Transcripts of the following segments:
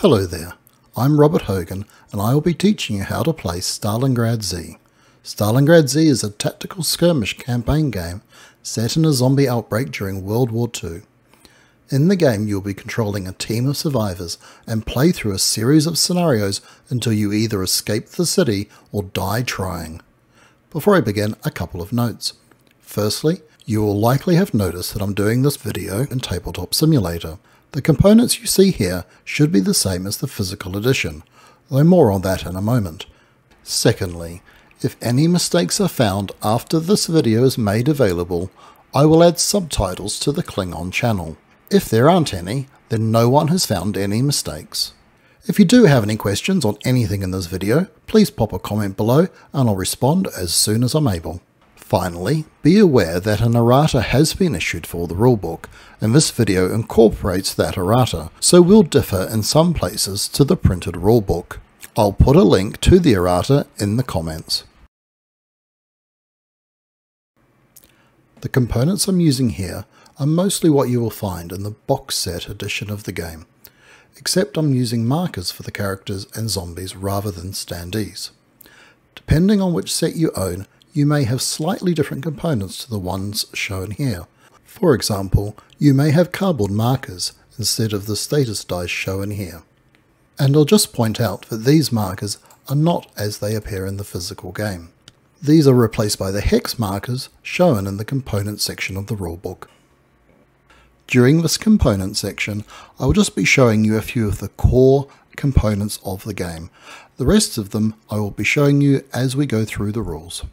Hello there, I'm Robert Hogan and I will be teaching you how to play Stalingrad Z. Stalingrad Z is a tactical skirmish campaign game set in a zombie outbreak during World War II. In the game you'll be controlling a team of survivors and play through a series of scenarios until you either escape the city or die trying. Before I begin, a couple of notes. Firstly, you will likely have noticed that I'm doing this video in Tabletop Simulator. The components you see here should be the same as the physical edition, though more on that in a moment. Secondly, if any mistakes are found after this video is made available, I will add subtitles to the Klingon channel. If there aren't any, then no one has found any mistakes. If you do have any questions on anything in this video, please pop a comment below and I'll respond as soon as I'm able. Finally, be aware that an errata has been issued for the rulebook, and this video incorporates that errata, so will differ in some places to the printed rulebook. I'll put a link to the errata in the comments. The components I'm using here are mostly what you will find in the box set edition of the game, except I'm using markers for the characters and zombies rather than standees. Depending on which set you own, you may have slightly different components to the ones shown here. For example, you may have cardboard markers instead of the status dice shown here. And I'll just point out that these markers are not as they appear in the physical game. These are replaced by the hex markers shown in the component section of the rulebook. During this component section, I will just be showing you a few of the core components of the game. The rest of them I will be showing you as we go through the rules.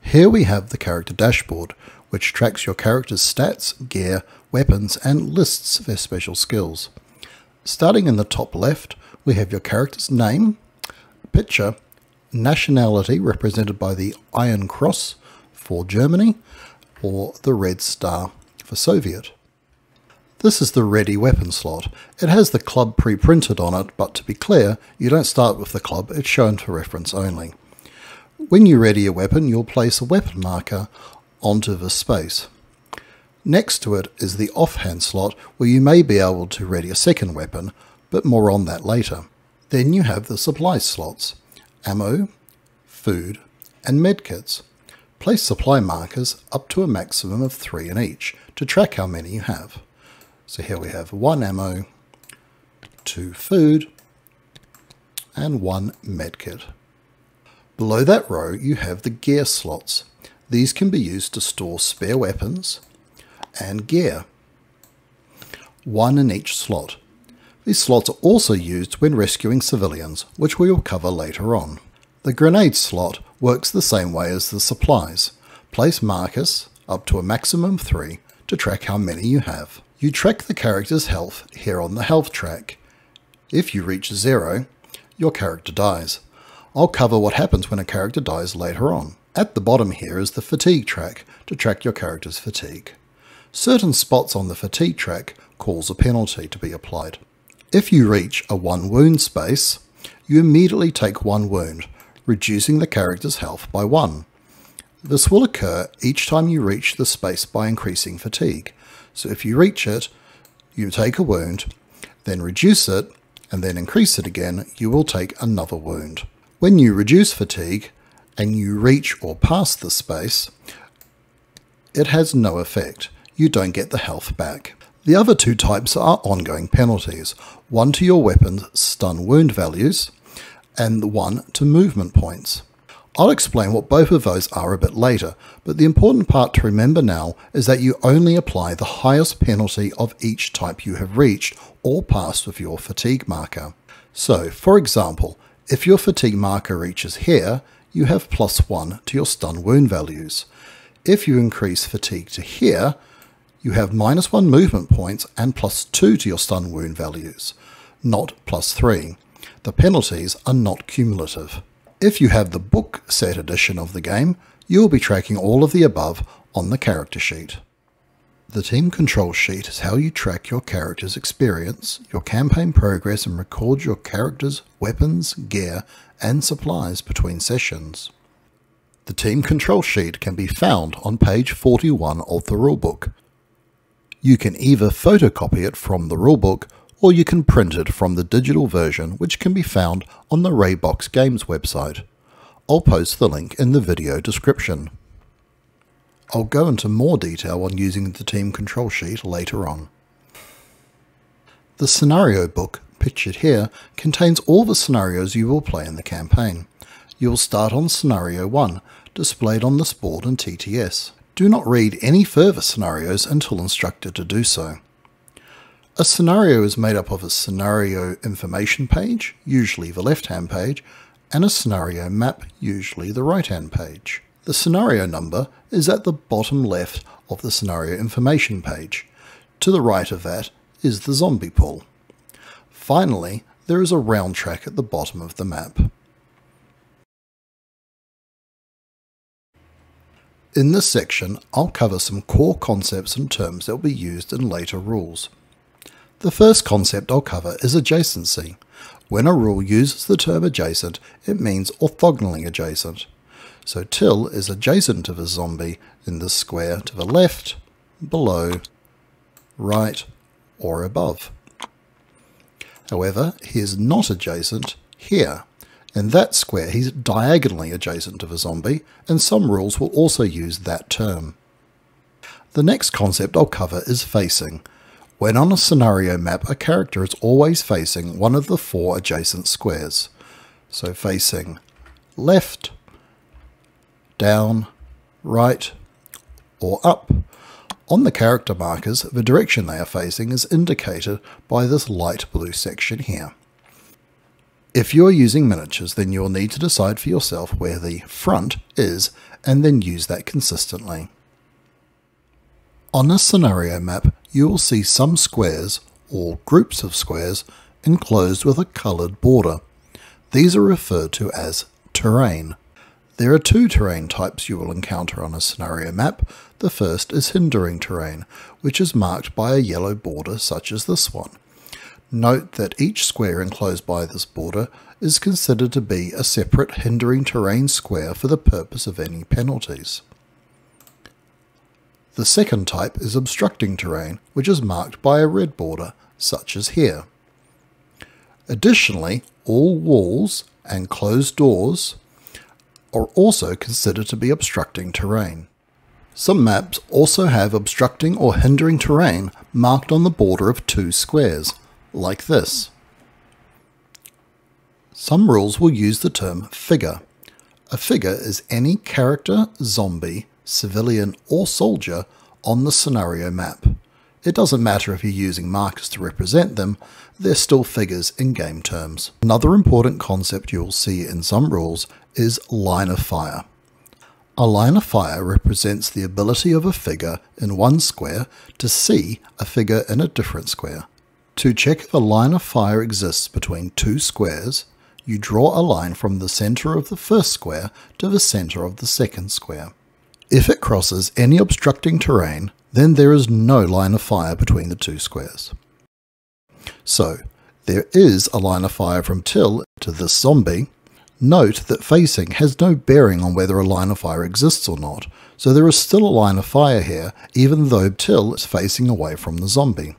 Here we have the character dashboard, which tracks your character's stats, gear, weapons, and lists their special skills. Starting in the top left, we have your character's name, picture, nationality represented by the Iron Cross for Germany, or the Red Star for Soviet. This is the ready weapon slot. It has the club pre-printed on it, but to be clear, you don't start with the club, it's shown for reference only. When you ready a weapon, you'll place a weapon marker onto the space. Next to it is the offhand slot where you may be able to ready a second weapon, but more on that later. Then you have the supply slots, ammo, food, and medkits. Place supply markers up to a maximum of 3 in each to track how many you have. So here we have 1 ammo, 2 food, and 1 medkit. Below that row you have the gear slots. These can be used to store spare weapons and gear, 1 in each slot. These slots are also used when rescuing civilians, which we will cover later on. The grenade slot works the same way as the supplies. Place markers up to a maximum of 3 to track how many you have. You track the character's health here on the health track. If you reach 0, your character dies. I'll cover what happens when a character dies later on. At the bottom here is the fatigue track to track your character's fatigue. Certain spots on the fatigue track cause a penalty to be applied. If you reach a 1 wound space, you immediately take 1 wound, reducing the character's health by 1. This will occur each time you reach the space by increasing fatigue. So if you reach it, you take a wound, then reduce it, and then increase it again, you will take another wound. When you reduce fatigue, and you reach or pass the space, it has no effect. You don't get the health back. The other 2 types are ongoing penalties, 1 to your weapon's stun wound values, and 1 to movement points. I'll explain what both of those are a bit later, but the important part to remember now is that you only apply the highest penalty of each type you have reached or passed with your fatigue marker. So, for example, if your fatigue marker reaches here, you have +1 to your stun wound values. If you increase fatigue to here, you have -1 movement points and +2 to your stun wound values, not +3. The penalties are not cumulative. If you have the book set edition of the game, you will be tracking all of the above on the character sheet. The team control sheet is how you track your character's experience, your campaign progress, and record your character's weapons, gear, and supplies between sessions. The team control sheet can be found on page 41 of the rulebook. You can either photocopy it from the rulebook or you can print it from the digital version, which can be found on the Raybox Games website. I'll post the link in the video description. I'll go into more detail on using the team control sheet later on. The scenario book, pictured here, contains all the scenarios you will play in the campaign. You will start on Scenario 1, displayed on this board in TTS. Do not read any further scenarios until instructed to do so. A scenario is made up of a scenario information page, usually the left-hand page, and a scenario map, usually the right-hand page. The scenario number is at the bottom left of the scenario information page. To the right of that is the zombie pool. Finally, there is a round track at the bottom of the map. In this section, I'll cover some core concepts and terms that will be used in later rules. The first concept I'll cover is adjacency. When a rule uses the term adjacent, it means orthogonally adjacent. So till is adjacent to the zombie in this square to the left, below, right, or above. However, he is not adjacent here. In that square, he's diagonally adjacent to the zombie, and some rules will also use that term. The next concept I'll cover is facing. When on a scenario map, a character is always facing one of the 4 adjacent squares. So facing left, down, right, or up. On the character markers, the direction they are facing is indicated by this light blue section here. If you are using miniatures, then you will need to decide for yourself where the front is and then use that consistently. On a scenario map, you will see some squares, or groups of squares, enclosed with a coloured border. These are referred to as terrain. There are 2 terrain types you will encounter on a scenario map. The first is hindering terrain, which is marked by a yellow border such as this one. Note that each square enclosed by this border is considered to be a separate hindering terrain square for the purpose of any penalties. The second type is obstructing terrain, which is marked by a red border, such as here. Additionally, all walls and closed doors are also considered to be obstructing terrain. Some maps also have obstructing or hindering terrain marked on the border of 2 squares, like this. Some rules will use the term figure. A figure is any character, zombie, civilian or soldier on the scenario map. It doesn't matter if you're using markers to represent them, they're still figures in game terms. Another important concept you'll see in some rules is line of fire. A line of fire represents the ability of a figure in one square to see a figure in a different square. To check if a line of fire exists between 2 squares, you draw a line from the center of the first square to the center of the second square. If it crosses any obstructing terrain, then there is no line of fire between the 2 squares. So, there is a line of fire from till to this zombie. Note that facing has no bearing on whether a line of fire exists or not, so there is still a line of fire here even though till is facing away from the zombie.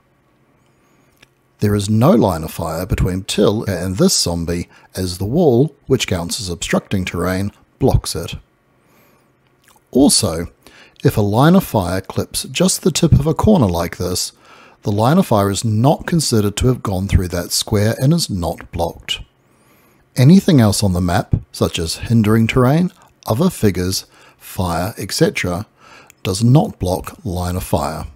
There is no line of fire between till and this zombie as the wall, which counts as obstructing terrain, blocks it. Also, if a line of fire clips just the tip of a corner like this, the line of fire is not considered to have gone through that square and is not blocked. Anything else on the map, such as hindering terrain, other figures, fire, etc., does not block line of fire.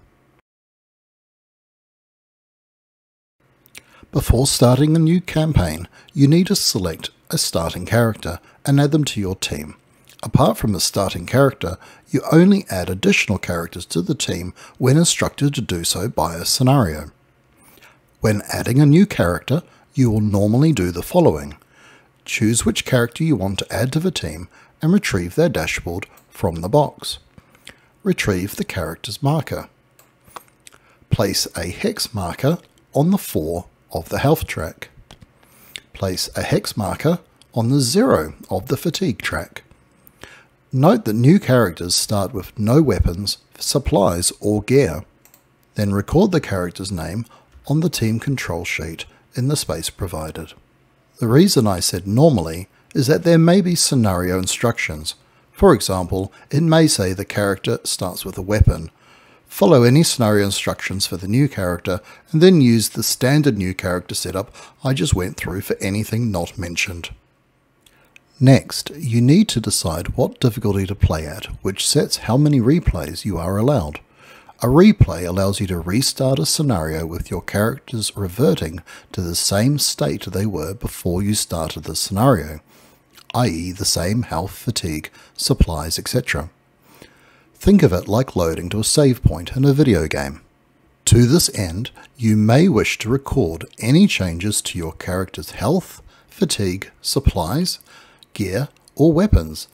Before starting a new campaign, you need to select a starting character and add them to your team. Apart from the starting character, you only add additional characters to the team when instructed to do so by a scenario. When adding a new character, you will normally do the following. Choose which character you want to add to the team and retrieve their dashboard from the box. Retrieve the character's marker. Place a hex marker on the 4 of the health track. Place a hex marker on the 0 of the fatigue track. Note that new characters start with no weapons, supplies or gear. Then record the character's name on the team control sheet in the space provided. The reason I said normally is that there may be scenario instructions. For example, it may say the character starts with a weapon. Follow any scenario instructions for the new character and then use the standard new character setup I just went through for anything not mentioned. Next, you need to decide what difficulty to play at, which sets how many replays you are allowed. A replay allows you to restart a scenario with your characters reverting to the same state they were before you started the scenario, i.e. the same health, fatigue, supplies, etc. Think of it like loading to a save point in a video game. To this end, you may wish to record any changes to your character's health, fatigue, supplies, gear, or weapons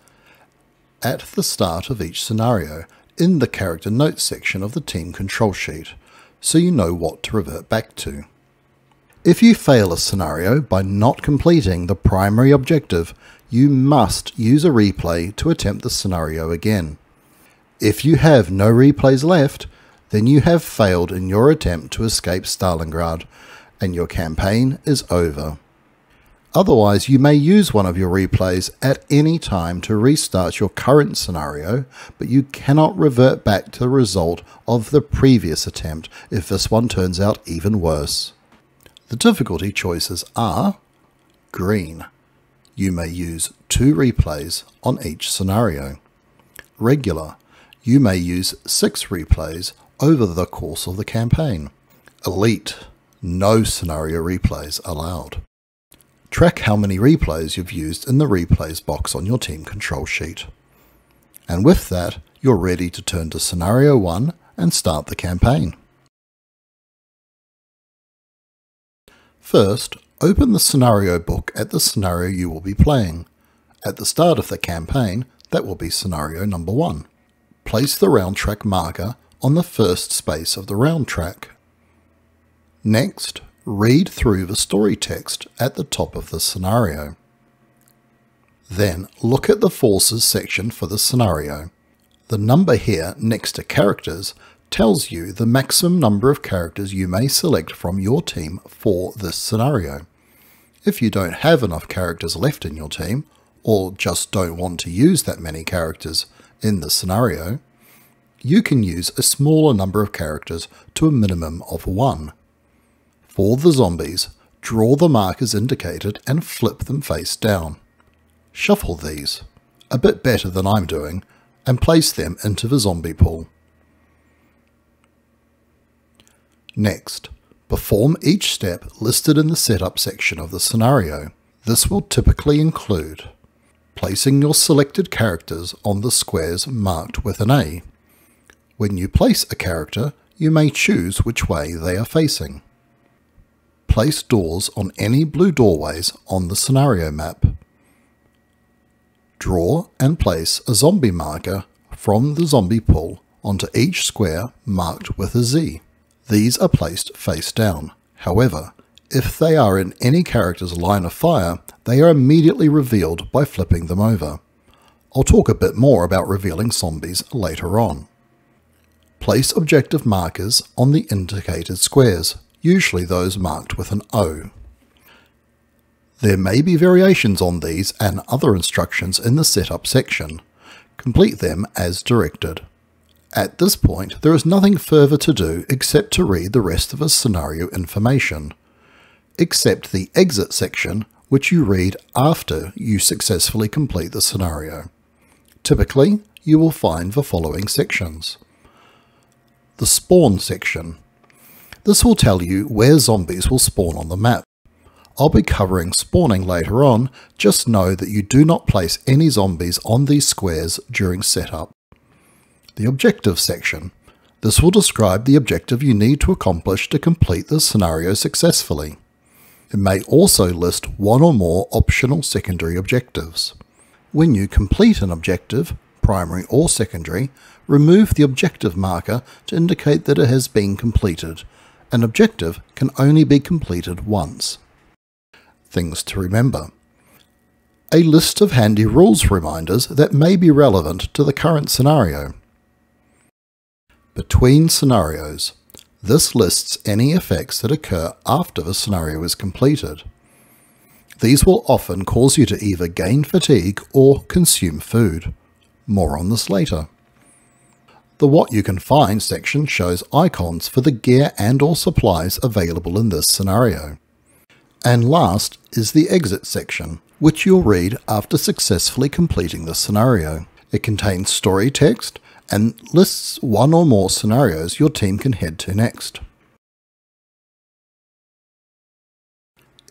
at the start of each scenario in the character notes section of the team control sheet, so you know what to revert back to. If you fail a scenario by not completing the primary objective, you must use a replay to attempt the scenario again. If you have no replays left, then you have failed in your attempt to escape Stalingrad, and your campaign is over. Otherwise, you may use one of your replays at any time to restart your current scenario, but you cannot revert back to the result of the previous attempt if this one turns out even worse. The difficulty choices are green. You may use 2 replays on each scenario. Regular. You may use 6 replays over the course of the campaign. Elite. No scenario replays allowed. Track how many replays you've used in the replays box on your team control sheet. And with that, you're ready to turn to scenario 1 and start the campaign. First, open the scenario book at the scenario you will be playing. At the start of the campaign, that will be scenario number 1. Place the round track marker on the first space of the round track. Next, read through the story text at the top of the scenario. Then look at the forces section for the scenario. The number here next to characters tells you the maximum number of characters you may select from your team for this scenario. If you don't have enough characters left in your team, or just don't want to use that many characters in the scenario, you can use a smaller number of characters to a minimum of 1. For the zombies, draw the markers indicated and flip them face down. Shuffle these, a bit better than I'm doing, and place them into the zombie pool. Next, perform each step listed in the setup section of the scenario. This will typically include placing your selected characters on the squares marked with an A. When you place a character, you may choose which way they are facing. Place doors on any blue doorways on the scenario map. Draw and place a zombie marker from the zombie pool onto each square marked with a Z. These are placed face down. However, if they are in any character's line of fire, they are immediately revealed by flipping them over. I'll talk a bit more about revealing zombies later on. Place objective markers on the indicated squares, usually those marked with an O. There may be variations on these and other instructions in the setup section. Complete them as directed. At this point, there is nothing further to do except to read the rest of the scenario information, except the exit section, which you read after you successfully complete the scenario. Typically, you will find the following sections. The spawn section. This will tell you where zombies will spawn on the map. I'll be covering spawning later on, just know that you do not place any zombies on these squares during setup. The objective section. This will describe the objective you need to accomplish to complete the scenario successfully. It may also list one or more optional secondary objectives. When you complete an objective, primary or secondary, remove the objective marker to indicate that it has been completed. An objective can only be completed once. Things to remember. A list of handy rules reminders that may be relevant to the current scenario. Between scenarios. This lists any effects that occur after the scenario is completed. These will often cause you to either gain fatigue or consume food. More on this later. The What You Can Find section shows icons for the gear and/or supplies available in this scenario. And last is the Exit section, which you'll read after successfully completing the scenario. It contains story text and lists one or more scenarios your team can head to next.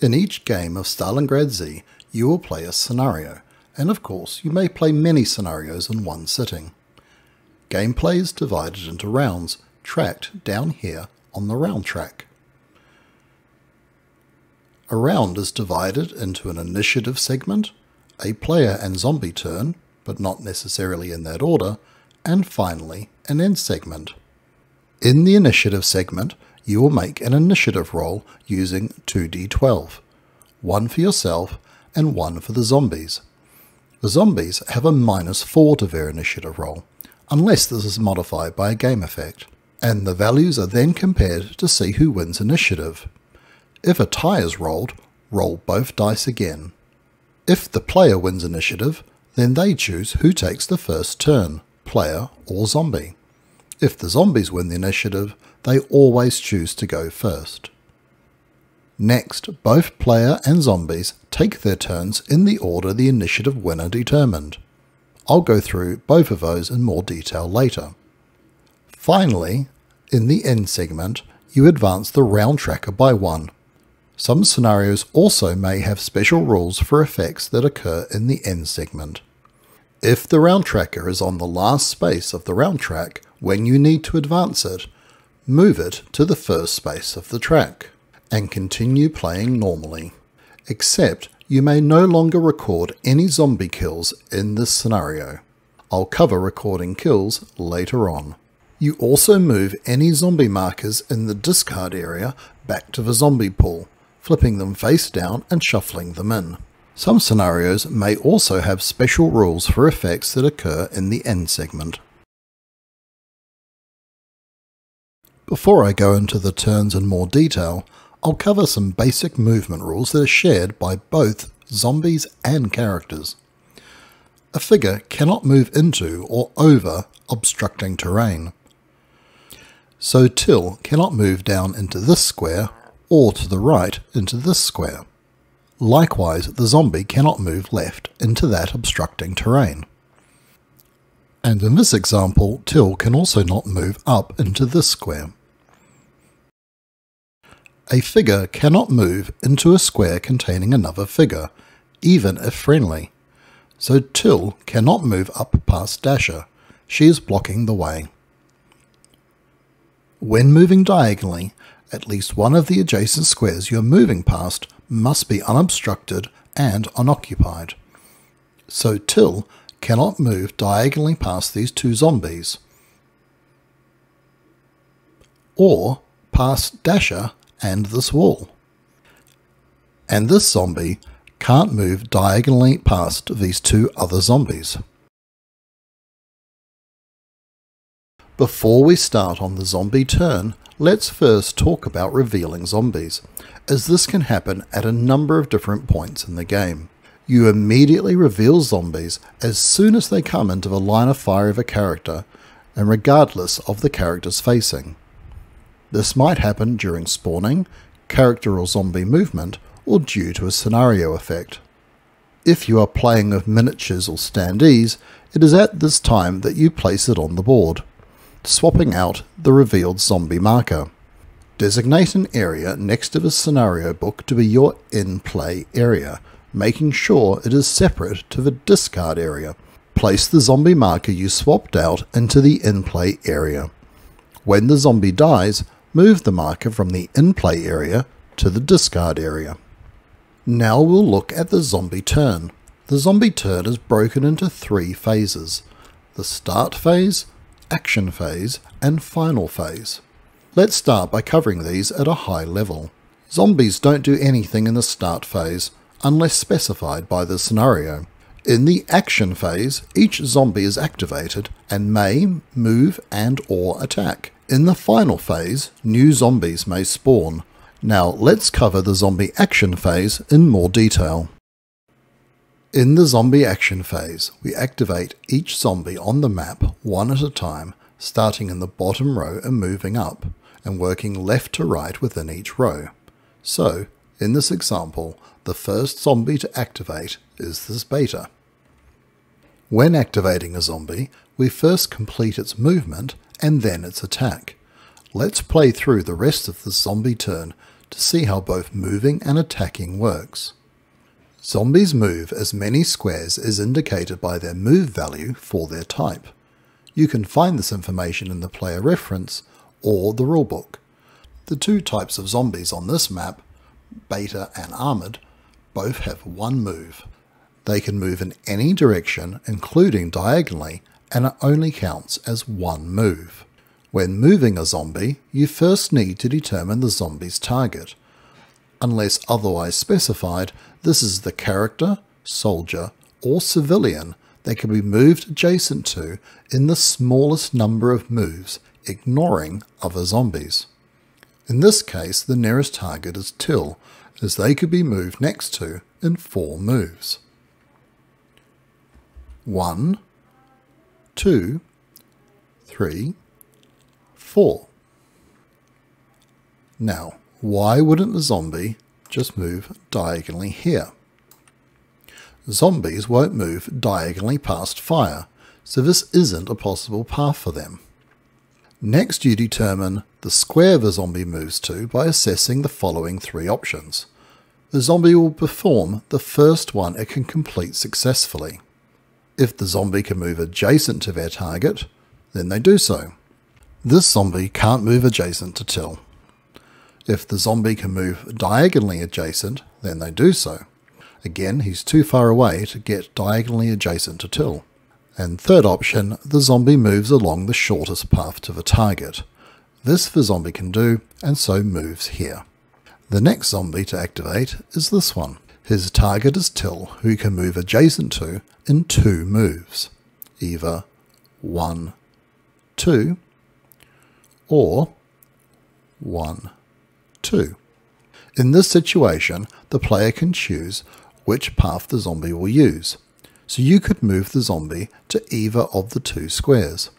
In each game of Stalingrad Z, you will play a scenario, and of course you may play many scenarios in one sitting. Gameplay is divided into rounds, tracked down here on the round track. A round is divided into an initiative segment, a player and zombie turn, but not necessarily in that order, and finally an end segment. In the initiative segment, you will make an initiative roll using 2d12, one for yourself and one for the zombies. The zombies have a -4 to their initiative roll, unless this is modified by a game effect, and the values are then compared to see who wins initiative. If a tie is rolled, roll both dice again. If the player wins initiative, then they choose who takes the first turn, player or zombie. If the zombies win the initiative, they always choose to go first. Next, both player and zombies take their turns in the order the initiative winner determined. I'll go through both of those in more detail later. Finally, in the end segment, you advance the round tracker by 1. Some scenarios also may have special rules for effects that occur in the end segment. If the round tracker is on the last space of the round track when you need to advance it, move it to the first space of the track, and continue playing normally. Except you may no longer record any zombie kills in this scenario. I'll cover recording kills later on. You also move any zombie markers in the discard area back to the zombie pool, flipping them face down and shuffling them in. Some scenarios may also have special rules for effects that occur in the end segment. Before I go into the turns in more detail, I'll cover some basic movement rules that are shared by both zombies and characters. A figure cannot move into or over obstructing terrain. So Till cannot move down into this square or to the right into this square. Likewise, the zombie cannot move left into that obstructing terrain. And in this example, Till can also not move up into this square. A figure cannot move into a square containing another figure, even if friendly. So Till cannot move up past Dasher. She is blocking the way. When moving diagonally, at least one of the adjacent squares you are moving past must be unobstructed and unoccupied. So Till cannot move diagonally past these two zombies, or past Dasher and this wall. And this zombie can't move diagonally past these two other zombies. Before we start on the zombie turn, let's first talk about revealing zombies, as this can happen at a number of different points in the game. You immediately reveal zombies as soon as they come into the line of fire of a character, and regardless of the character's facing. This might happen during spawning, character or zombie movement, or due to a scenario effect. If you are playing with miniatures or standees, it is at this time that you place it on the board, swapping out the revealed zombie marker. Designate an area next to the scenario book to be your in-play area, making sure it is separate to the discard area. Place the zombie marker you swapped out into the in-play area. When the zombie dies, move the marker from the in-play area to the discard area. Now we'll look at the zombie turn. The zombie turn is broken into 3 phases: the start phase, action phase, and final phase. Let's start by covering these at a high level. Zombies don't do anything in the start phase, unless specified by the scenario. In the action phase, each zombie is activated and may move and/or attack In the final phase, new zombies may spawn. Now let's cover the zombie action phase in more detail. In the zombie action phase, we activate each zombie on the map one at a time, starting in the bottom row and moving up, and working left to right within each row. So, in this example, the first zombie to activate is this beta. When activating a zombie, we first complete its movement and then its attack. Let's play through the rest of the zombie turn to see how both moving and attacking works. Zombies move as many squares as indicated by their move value for their type. You can find this information in the player reference or the rulebook. The two types of zombies on this map, beta and armoured, both have one move. They can move in any direction, including diagonally, and it only counts as one move. When moving a zombie, you first need to determine the zombie's target. Unless otherwise specified, this is the character, soldier, or civilian that can be moved adjacent to in the smallest number of moves, ignoring other zombies. In this case, the nearest target is Till, as they could be moved next to in 4 moves. 1, 2, 3, 4. Now, why wouldn't the zombie just move diagonally here? Zombies won't move diagonally past fire, so this isn't a possible path for them. Next, you determine the square the zombie moves to by assessing the following 3 options. The zombie will perform the first one it can complete successfully. If the zombie can move adjacent to their target, then they do so. This zombie can't move adjacent to Till. If the zombie can move diagonally adjacent, then they do so. Again, he's too far away to get diagonally adjacent to Till. And third option, the zombie moves along the shortest path to the target. This the zombie can do, and so moves here. The next zombie to activate is this one. His target is Till, who he can move adjacent to in 2 moves. Either 1, 2, or 1, 2. In this situation, the player can choose which path the zombie will use. So you could move the zombie to either of the 2 squares.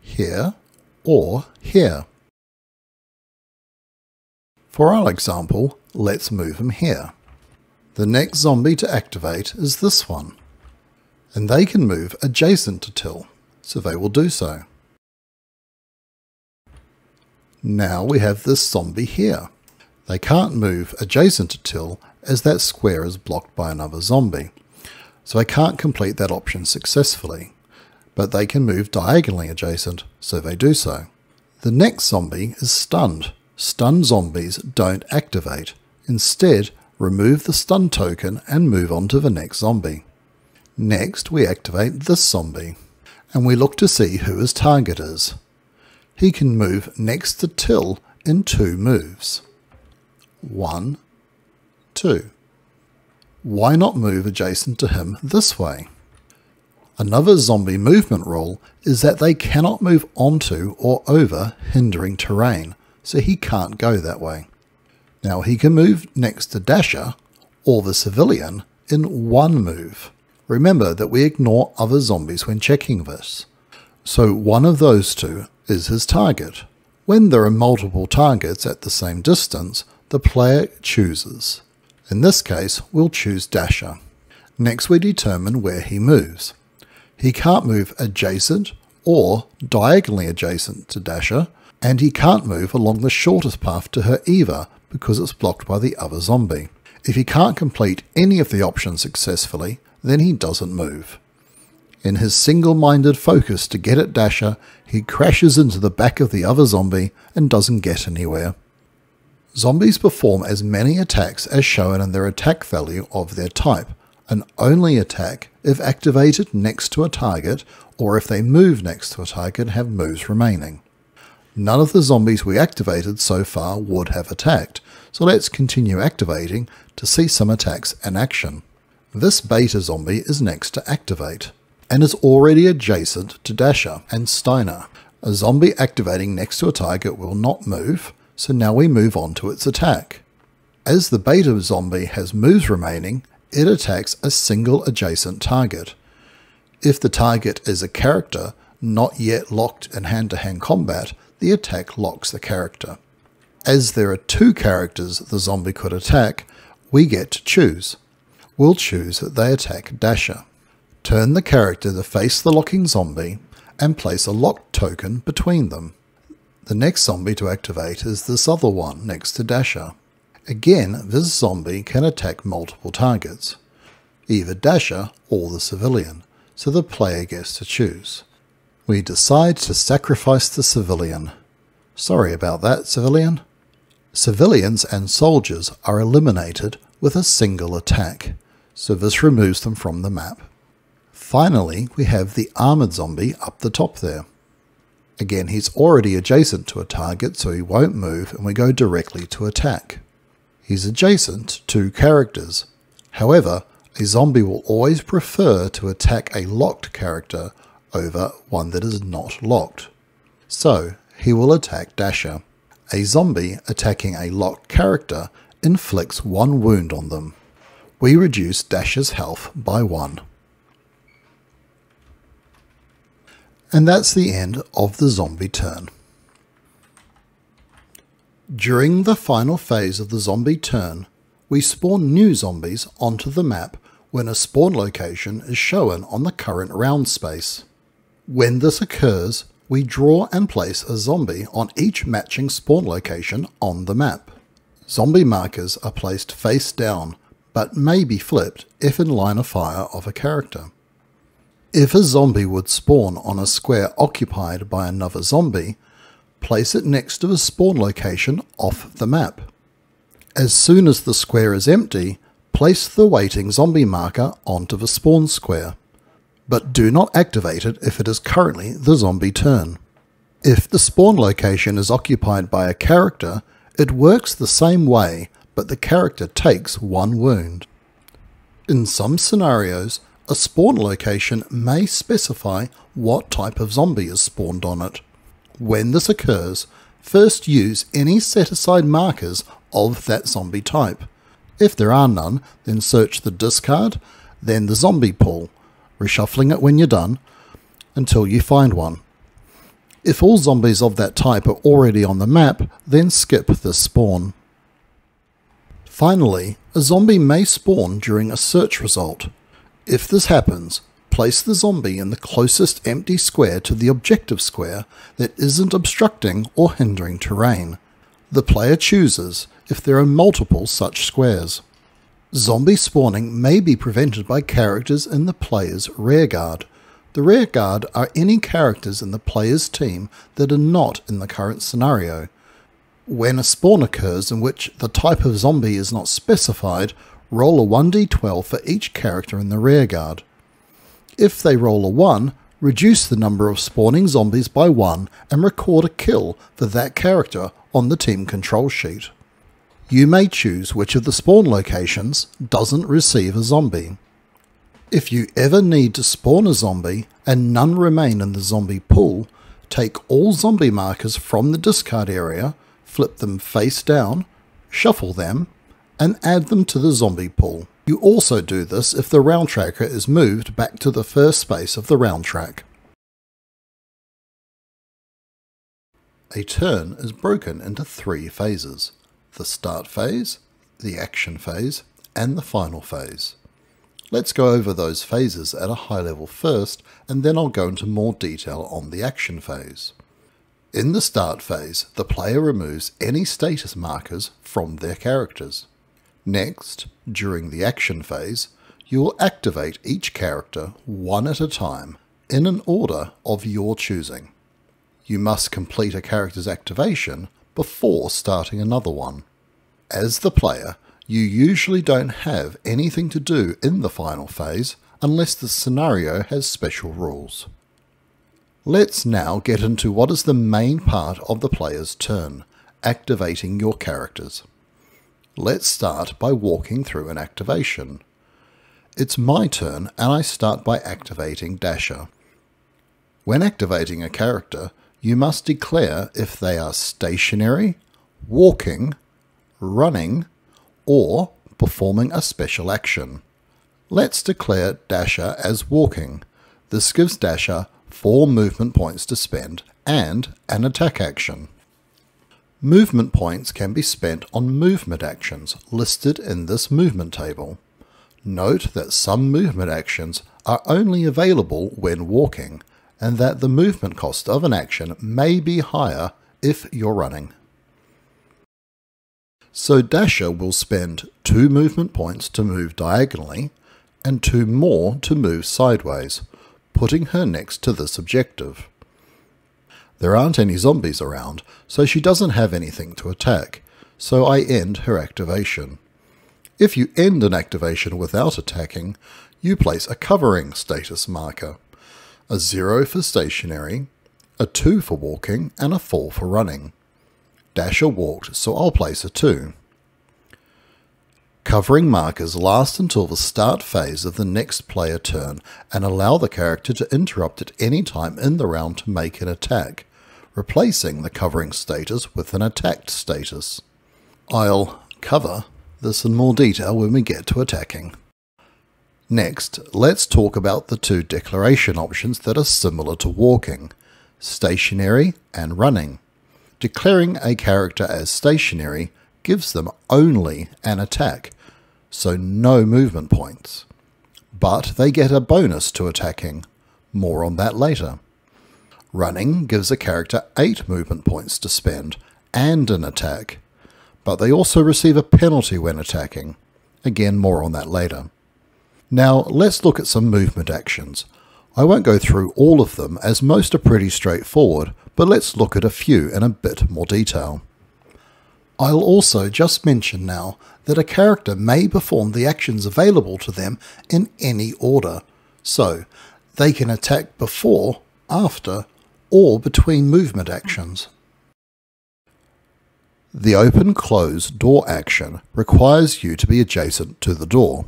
Here or here. For our example, let's move him here. The next zombie to activate is this one. And they can move adjacent to Till, so they will do so. Now we have this zombie here. They can't move adjacent to Till as that square is blocked by another zombie, so they can't complete that option successfully, but they can move diagonally adjacent, so they do so. The next zombie is stunned. Stunned zombies don't activate. Instead, remove the stun token and move on to the next zombie. Next, we activate this zombie, and we look to see who his target is. He can move next to Till in 2 moves. 1, 2. Why not move adjacent to him this way? Another zombie movement rule is that they cannot move onto or over hindering terrain, so he can't go that way. Now he can move next to Dasher or the civilian in 1 move. Remember that we ignore other zombies when checking this. So one of those 2 is his target. When there are multiple targets at the same distance, the player chooses. In this case, we'll choose Dasher. Next we determine where he moves. He can't move adjacent or diagonally adjacent to Dasher, and he can't move along the shortest path to her either because it's blocked by the other zombie. If he can't complete any of the options successfully, then he doesn't move. In his single-minded focus to get at Dasher, he crashes into the back of the other zombie and doesn't get anywhere. Zombies perform as many attacks as shown in their attack value of their type, and only attack if activated next to a target or if they move next to a target and have moves remaining. None of the zombies we activated so far would have attacked, so let's continue activating to see some attacks in action. This beta zombie is next to activate, and is already adjacent to Dasher and Steiner. A zombie activating next to a target will not move, so now we move on to its attack. As the beta zombie has moves remaining, it attacks a single adjacent target. If the target is a character not yet locked in hand-to-hand combat, the attack locks the character. As there are 2 characters the zombie could attack, we get to choose. We'll choose that they attack Dasher. Turn the character to face the locking zombie and place a locked token between them. The next zombie to activate is this other one next to Dasher. Again, this zombie can attack multiple targets, either Dasher or the civilian, so the player gets to choose. We decide to sacrifice the civilian. Sorry about that, civilian. Civilians and soldiers are eliminated with a single attack, so this removes them from the map. Finally, we have the armoured zombie up the top there. Again, he's already adjacent to a target, so he won't move, and we go directly to attack. He's adjacent to 2 characters. However, a zombie will always prefer to attack a locked character over one that is not locked. So, he will attack Dasher. A zombie attacking a locked character inflicts 1 wound on them. We reduce Dasher's health by 1. And that's the end of the zombie turn. During the final phase of the zombie turn, we spawn new zombies onto the map when a spawn location is shown on the current round space. When this occurs, we draw and place a zombie on each matching spawn location on the map. Zombie markers are placed face down, but may be flipped if in line of fire of a character. If a zombie would spawn on a square occupied by another zombie, place it next to a spawn location off the map. As soon as the square is empty, place the waiting zombie marker onto the spawn square, but do not activate it if it is currently the zombie turn. If the spawn location is occupied by a character, it works the same way, but the character takes 1 wound. In some scenarios, a spawn location may specify what type of zombie is spawned on it. When this occurs, first use any set-aside markers of that zombie type. If there are none, then search the discard, then the zombie pool, reshuffling it when you're done, until you find one. If all zombies of that type are already on the map, then skip this spawn. Finally, a zombie may spawn during a search result. If this happens, place the zombie in the closest empty square to the objective square that isn't obstructing or hindering terrain. The player chooses if there are multiple such squares. Zombie spawning may be prevented by characters in the player's rearguard. The rearguard are any characters in the player's team that are not in the current scenario. When a spawn occurs in which the type of zombie is not specified, roll a 1d12 for each character in the rearguard. If they roll a 1, reduce the number of spawning zombies by 1 and record a kill for that character on the team control sheet. You may choose which of the spawn locations doesn't receive a zombie. If you ever need to spawn a zombie and none remain in the zombie pool, take all zombie markers from the discard area, flip them face down, shuffle them, and add them to the zombie pool. You also do this if the round tracker is moved back to the first space of the round track. A turn is broken into 3 phases: the start phase, the action phase, and the final phase. Let's go over those phases at a high level first, and then I'll go into more detail on the action phase. In the start phase, the player removes any status markers from their characters. Next, during the action phase, you will activate each character one at a time, in an order of your choosing. You must complete a character's activation before starting another one. As the player, you usually don't have anything to do in the final phase unless the scenario has special rules. Let's now get into what is the main part of the player's turn, activating your characters. Let's start by walking through an activation. It's my turn and I start by activating Dasher. When activating a character, you must declare if they are stationary, walking, running, or performing a special action. Let's declare Dasher as walking. This gives Dasher 4 movement points to spend and an attack action. Movement points can be spent on movement actions listed in this movement table. Note that some movement actions are only available when walking, and that the movement cost of an action may be higher if you're running. So Dasher will spend 2 movement points to move diagonally, and 2 more to move sideways, putting her next to this objective. There aren't any zombies around, so she doesn't have anything to attack, so I end her activation. If you end an activation without attacking, you place a covering status marker, a 0 for stationary, a 2 for walking, and a 4 for running. Dasher walked, so I'll place a 2. Covering markers last until the start phase of the next player turn and allow the character to interrupt at any time in the round to make an attack, replacing the covering status with an attacked status. I'll cover this in more detail when we get to attacking. Next, let's talk about the 2 declaration options that are similar to walking, stationary and running. Declaring a character as stationary gives them only an attack, so no movement points. But they get a bonus to attacking. More on that later. Running gives a character 8 movement points to spend and an attack, but they also receive a penalty when attacking. Again, more on that later. Now let's look at some movement actions. I won't go through all of them as most are pretty straightforward, but let's look at a few in a bit more detail. I'll also just mention now that a character may perform the actions available to them in any order, so they can attack before, after, or between movement actions. The open-close door action requires you to be adjacent to the door.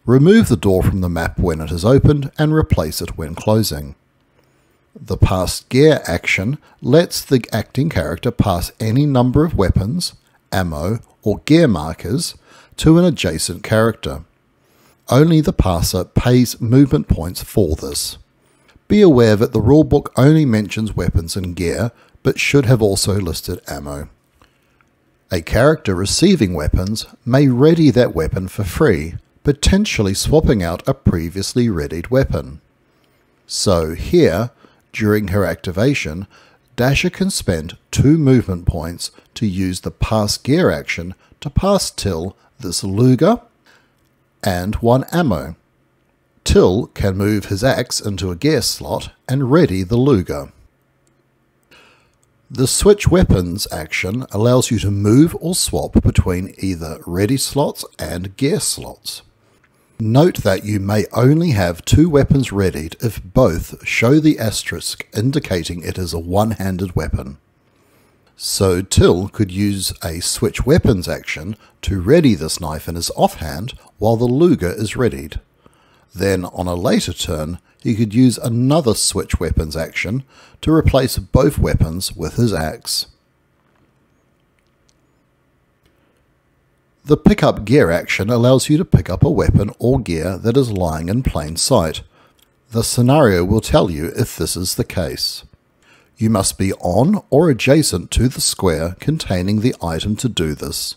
Remove the door from the map when it is opened and replace it when closing. The pass gear action lets the acting character pass any number of weapons, ammo, or gear markers to an adjacent character. Only the passer pays movement points for this. Be aware that the rulebook only mentions weapons and gear, but should have also listed ammo. A character receiving weapons may ready that weapon for free, potentially swapping out a previously readied weapon. So here, during her activation, Dasher can spend 2 movement points to use the pass gear action to pass Till this Luger and 1 ammo. Till can move his axe into a gear slot and ready the Luger. The switch weapons action allows you to move or swap between either ready slots and gear slots. Note that you may only have 2 weapons readied if both show the asterisk indicating it is a one-handed weapon. So Till could use a switch weapons action to ready this knife in his offhand while the Luger is readied. Then on a later turn he could use another switch weapons action to replace both weapons with his axe. The pickup gear action allows you to pick up a weapon or gear that is lying in plain sight. The scenario will tell you if this is the case. You must be on or adjacent to the square containing the item to do this.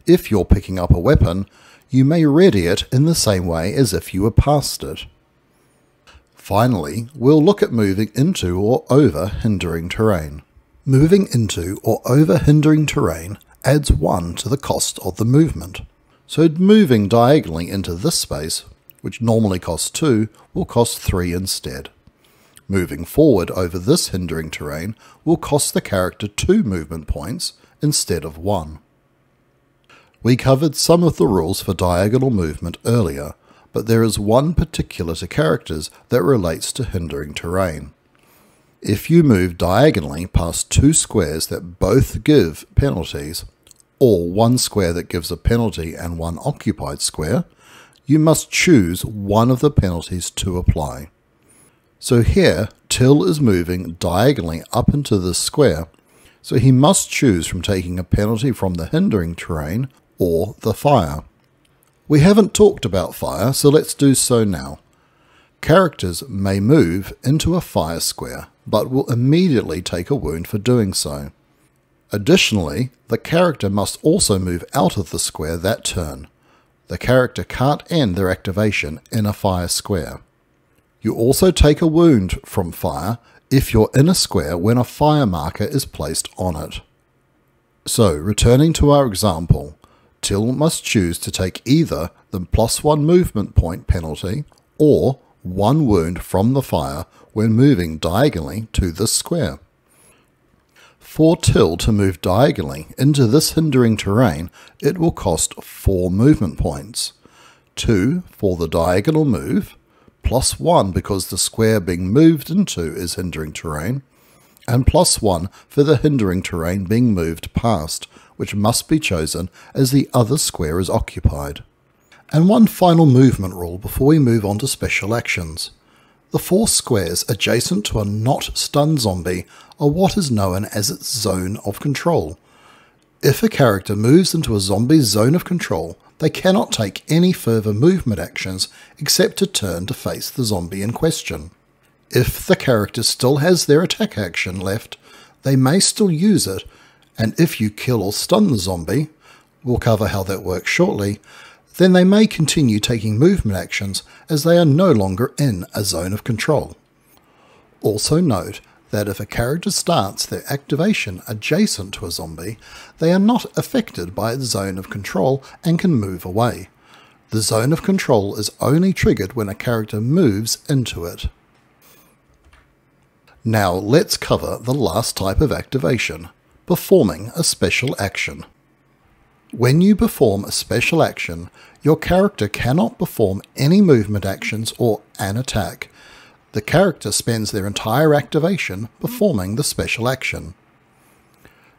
If you're picking up a weapon, you may ready it in the same way as if you were past it. Finally, we'll look at moving into or over hindering terrain. Moving into or over hindering terrain adds 1 to the cost of the movement. So moving diagonally into this space, which normally costs 2, will cost 3 instead. Moving forward over this hindering terrain will cost the character 2 movement points instead of 1. We covered some of the rules for diagonal movement earlier, but there is one particular to characters that relates to hindering terrain. If you move diagonally past 2 squares that both give penalties, or 1 square that gives a penalty and 1 occupied square, you must choose one of the penalties to apply. So here, Till is moving diagonally up into this square, so he must choose from taking a penalty from the hindering terrain or the fire. We haven't talked about fire, so let's do so now. Characters may move into a fire square, but will immediately take a wound for doing so. Additionally, the character must also move out of the square that turn. The character can't end their activation in a fire square. You also take a wound from fire if you're in a square when a fire marker is placed on it. So, returning to our example, Till must choose to take either the +1 movement point penalty or 1 wound from the fire when moving diagonally to this square. For Till to move diagonally into this hindering terrain, it will cost 4 movement points. 2 for the diagonal move, +1 because the square being moved into is hindering terrain, and +1 for the hindering terrain being moved past, which must be chosen as the other square is occupied. And one final movement rule before we move on to special actions. The 4 squares adjacent to a not stunned zombie are what is known as its zone of control. If a character moves into a zombie's zone of control, they cannot take any further movement actions except to turn to face the zombie in question. If the character still has their attack action left, they may still use it, and if you kill or stun the zombie, we'll cover how that works shortly, then they may continue taking movement actions as they are no longer in a zone of control. Also note that if a character starts their activation adjacent to a zombie, they are not affected by its zone of control and can move away. The zone of control is only triggered when a character moves into it. Now let's cover the last type of activation, performing a special action. When you perform a special action, your character cannot perform any movement actions or an attack. The character spends their entire activation performing the special action.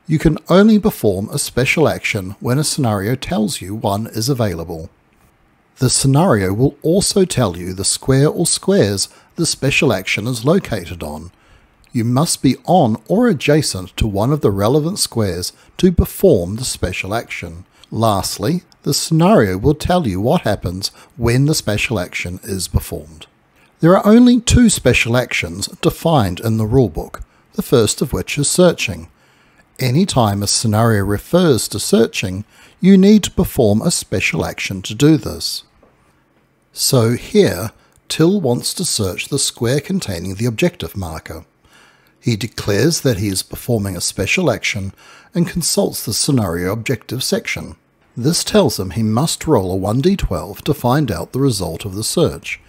You can only perform a special action when a scenario tells you one is available. The scenario will also tell you the square or squares the special action is located on. You must be on or adjacent to one of the relevant squares to perform the special action. Lastly, the scenario will tell you what happens when the special action is performed. There are only 2 special actions defined in the rulebook, the first of which is searching. Any time a scenario refers to searching, you need to perform a special action to do this. So here, Till wants to search the square containing the objective marker. He declares that he is performing a special action and consults the scenario objective section. This tells him he must roll a 1d12 to find out the result of the search.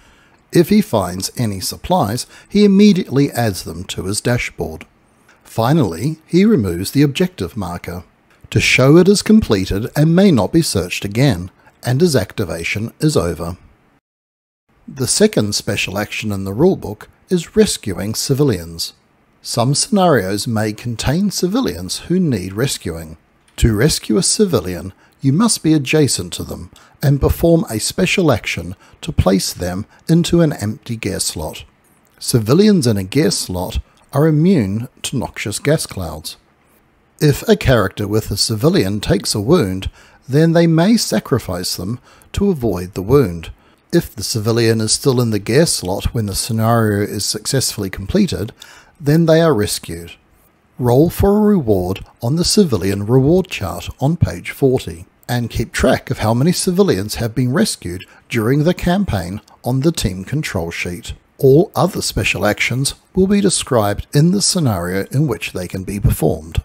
If he finds any supplies, he immediately adds them to his dashboard. Finally, he removes the objective marker to show it is completed and may not be searched again, and his activation is over. The second special action in the rulebook is rescuing civilians. Some scenarios may contain civilians who need rescuing. To rescue a civilian, you must be adjacent to them and perform a special action to place them into an empty gas slot. Civilians in a gas slot are immune to noxious gas clouds. If a character with a civilian takes a wound, then they may sacrifice them to avoid the wound. If the civilian is still in the gas slot when the scenario is successfully completed, then they are rescued. Roll for a reward on the civilian reward chart on page 40, and keep track of how many civilians have been rescued during the campaign on the team control sheet. All other special actions will be described in the scenario in which they can be performed.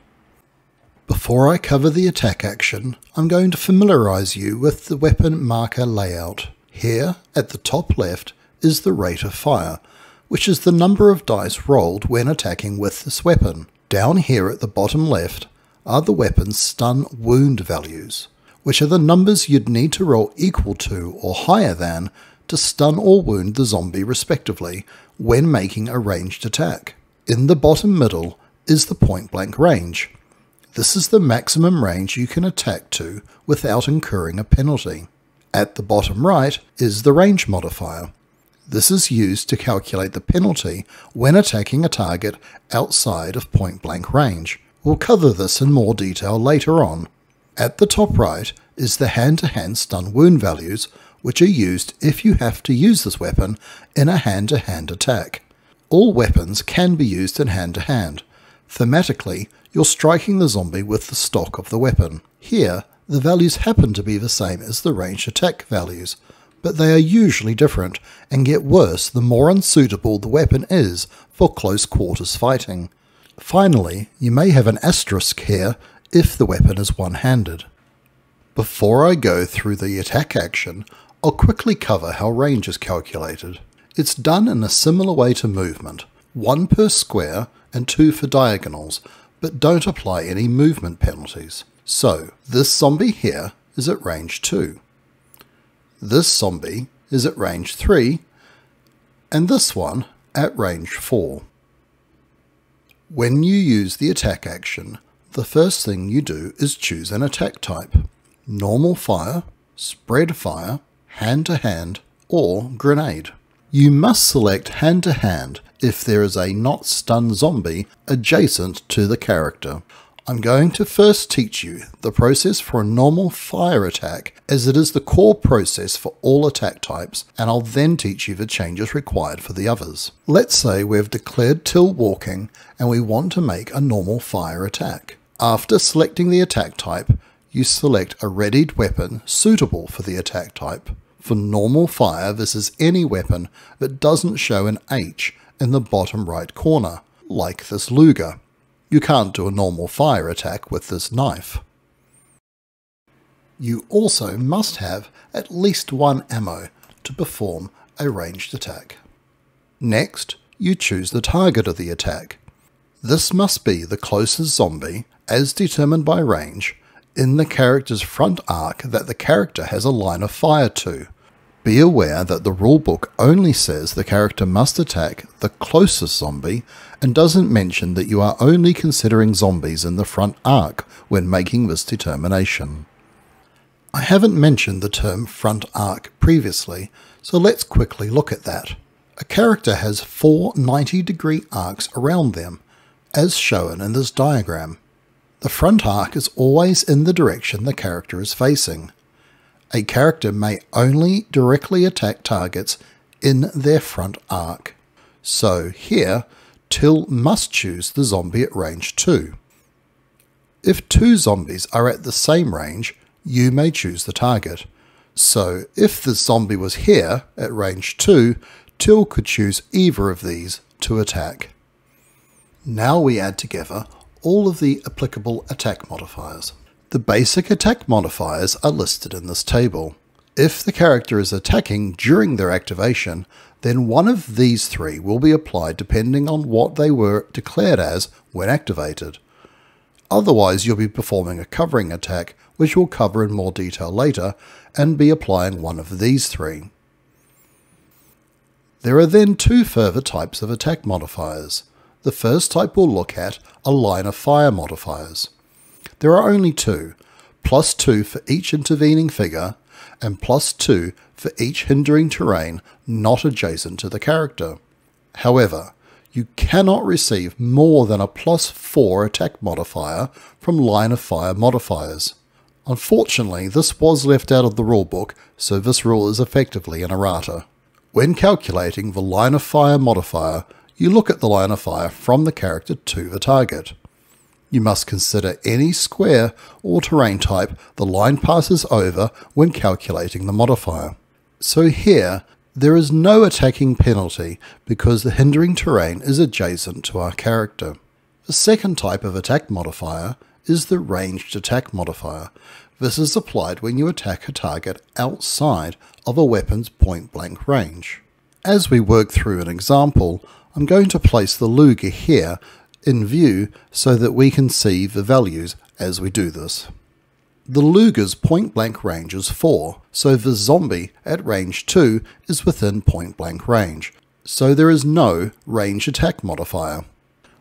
Before I cover the attack action, I'm going to familiarise you with the weapon marker layout. Here, at the top left, is the rate of fire, which is the number of dice rolled when attacking with this weapon. Down here at the bottom left are the weapon's stun wound values, which are the numbers you'd need to roll equal to or higher than to stun or wound the zombie respectively when making a ranged attack. In the bottom middle is the point blank range. This is the maximum range you can attack to without incurring a penalty. At the bottom right is the range modifier. This is used to calculate the penalty when attacking a target outside of point-blank range. We'll cover this in more detail later on. At the top right is the hand-to-hand stun wound values, which are used if you have to use this weapon in a hand-to-hand attack. All weapons can be used in hand-to-hand. Thematically, you're striking the zombie with the stock of the weapon. Here, the values happen to be the same as the ranged attack values, but they are usually different and get worse the more unsuitable the weapon is for close quarters fighting. Finally, you may have an asterisk here if the weapon is one-handed. Before I go through the attack action, I'll quickly cover how range is calculated. It's done in a similar way to movement, 1 per square and 2 for diagonals, but don't apply any movement penalties. So, this zombie here is at range 2. This zombie is at range 3, and this one at range 4. When you use the attack action, the first thing you do is choose an attack type. Normal fire, spread fire, hand-to-hand, or grenade. You must select hand-to-hand if there is a not stun zombie adjacent to the character. I'm going to first teach you the process for a normal fire attack, as it is the core process for all attack types, and I'll then teach you the changes required for the others. Let's say we've declared till walking and we want to make a normal fire attack. After selecting the attack type, you select a readied weapon suitable for the attack type. For normal fire, this is any weapon that doesn't show an H in the bottom right corner, like this Luger. You can't do a normal fire attack with this knife. You also must have at least 1 ammo to perform a ranged attack. Next, you choose the target of the attack. This must be the closest zombie, as determined by range, in the character's front arc that the character has a line of fire to. Be aware that the rulebook only says the character must attack the closest zombie and doesn't mention that you are only considering zombies in the front arc when making this determination. I haven't mentioned the term front arc previously, so let's quickly look at that. A character has 4 90-degree arcs around them, as shown in this diagram. The front arc is always in the direction the character is facing. A character may only directly attack targets in their front arc. So here, Till must choose the zombie at range 2. If 2 zombies are at the same range, you may choose the target. So if the zombie was here at range 2, Till could choose either of these to attack. Now we add together all of the applicable attack modifiers. The basic attack modifiers are listed in this table. If the character is attacking during their activation, then one of these 3 will be applied depending on what they were declared as when activated. Otherwise, you'll be performing a covering attack, which we'll cover in more detail later, and be applying one of these 3. There are then 2 further types of attack modifiers. The first type we'll look at are line of fire modifiers. There are only 2, +2 for each intervening figure, and +2 for each hindering terrain not adjacent to the character. However, you cannot receive more than a +4 attack modifier from line of fire modifiers. Unfortunately, this was left out of the rulebook, so this rule is effectively an errata. When calculating the line of fire modifier, you look at the line of fire from the character to the target. You must consider any square or terrain type the line passes over when calculating the modifier. So here, there is no attacking penalty because the hindering terrain is adjacent to our character. The second type of attack modifier is the ranged attack modifier. This is applied when you attack a target outside of a weapon's point-blank range. As we work through an example, I'm going to place the Luger here in view so that we can see the values as we do this. The Luger's point-blank range is 4, so the zombie at range 2 is within point-blank range, so there is no range attack modifier.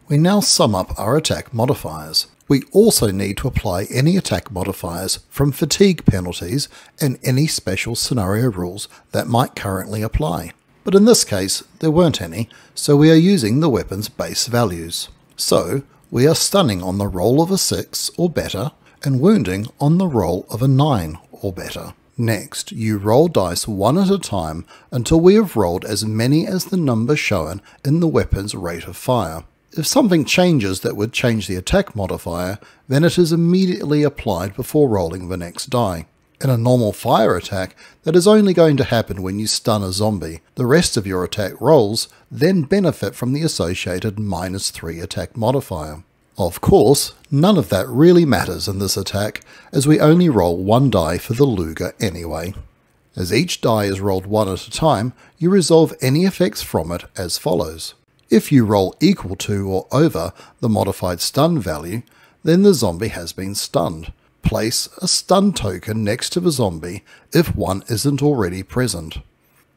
We now sum up our attack modifiers. We also need to apply any attack modifiers from fatigue penalties and any special scenario rules that might currently apply. but in this case there weren't any, so we are using the weapon's base values. So we are stunning on the roll of a 6 or better, and wounding on the roll of a 9 or better. Next, you roll dice one at a time until we have rolled as many as the number shown in the weapon's rate of fire. If something changes that would change the attack modifier, then it is immediately applied before rolling the next die. In a normal fire attack, that is only going to happen when you stun a zombie. The rest of your attack rolls then benefit from the associated -3 attack modifier. Of course, none of that really matters in this attack, as we only roll one die for the Luger anyway. As each die is rolled one at a time, you resolve any effects from it as follows. If you roll equal to or over the modified stun value, then the zombie has been stunned. Place a stun token next to the zombie if one isn't already present.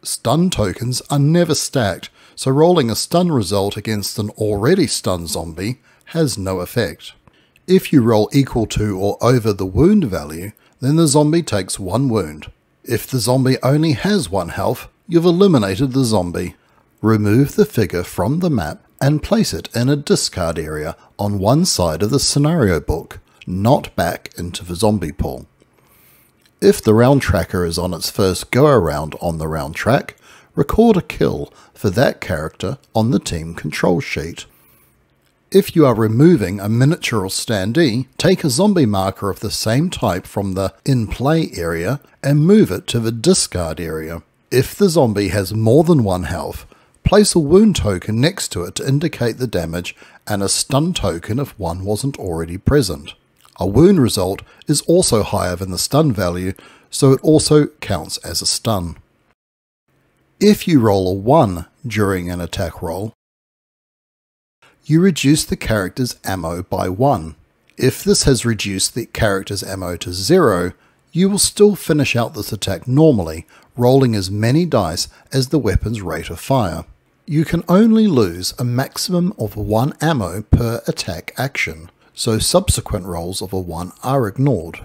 Stun tokens are never stacked, so rolling a stun result against an already stunned zombie has no effect. If you roll equal to or over the wound value, then the zombie takes 1 wound. If the zombie only has 1 health, you've eliminated the zombie. Remove the figure from the map and place it in a discard area on one side of the scenario book, not back into the zombie pool. If the round tracker is on its first go around on the round track, record a kill for that character on the team control sheet. If you are removing a miniature or standee, take a zombie marker of the same type from the in play area and move it to the discard area. If the zombie has more than 1 health, place a wound token next to it to indicate the damage and a stun token if one wasn't already present. A wound result is also higher than the stun value, so it also counts as a stun. If you roll a 1 during an attack roll, you reduce the character's ammo by 1. If this has reduced the character's ammo to 0, you will still finish out this attack normally, rolling as many dice as the weapon's rate of fire. You can only lose a maximum of 1 ammo per attack action, so subsequent rolls of a 1 are ignored.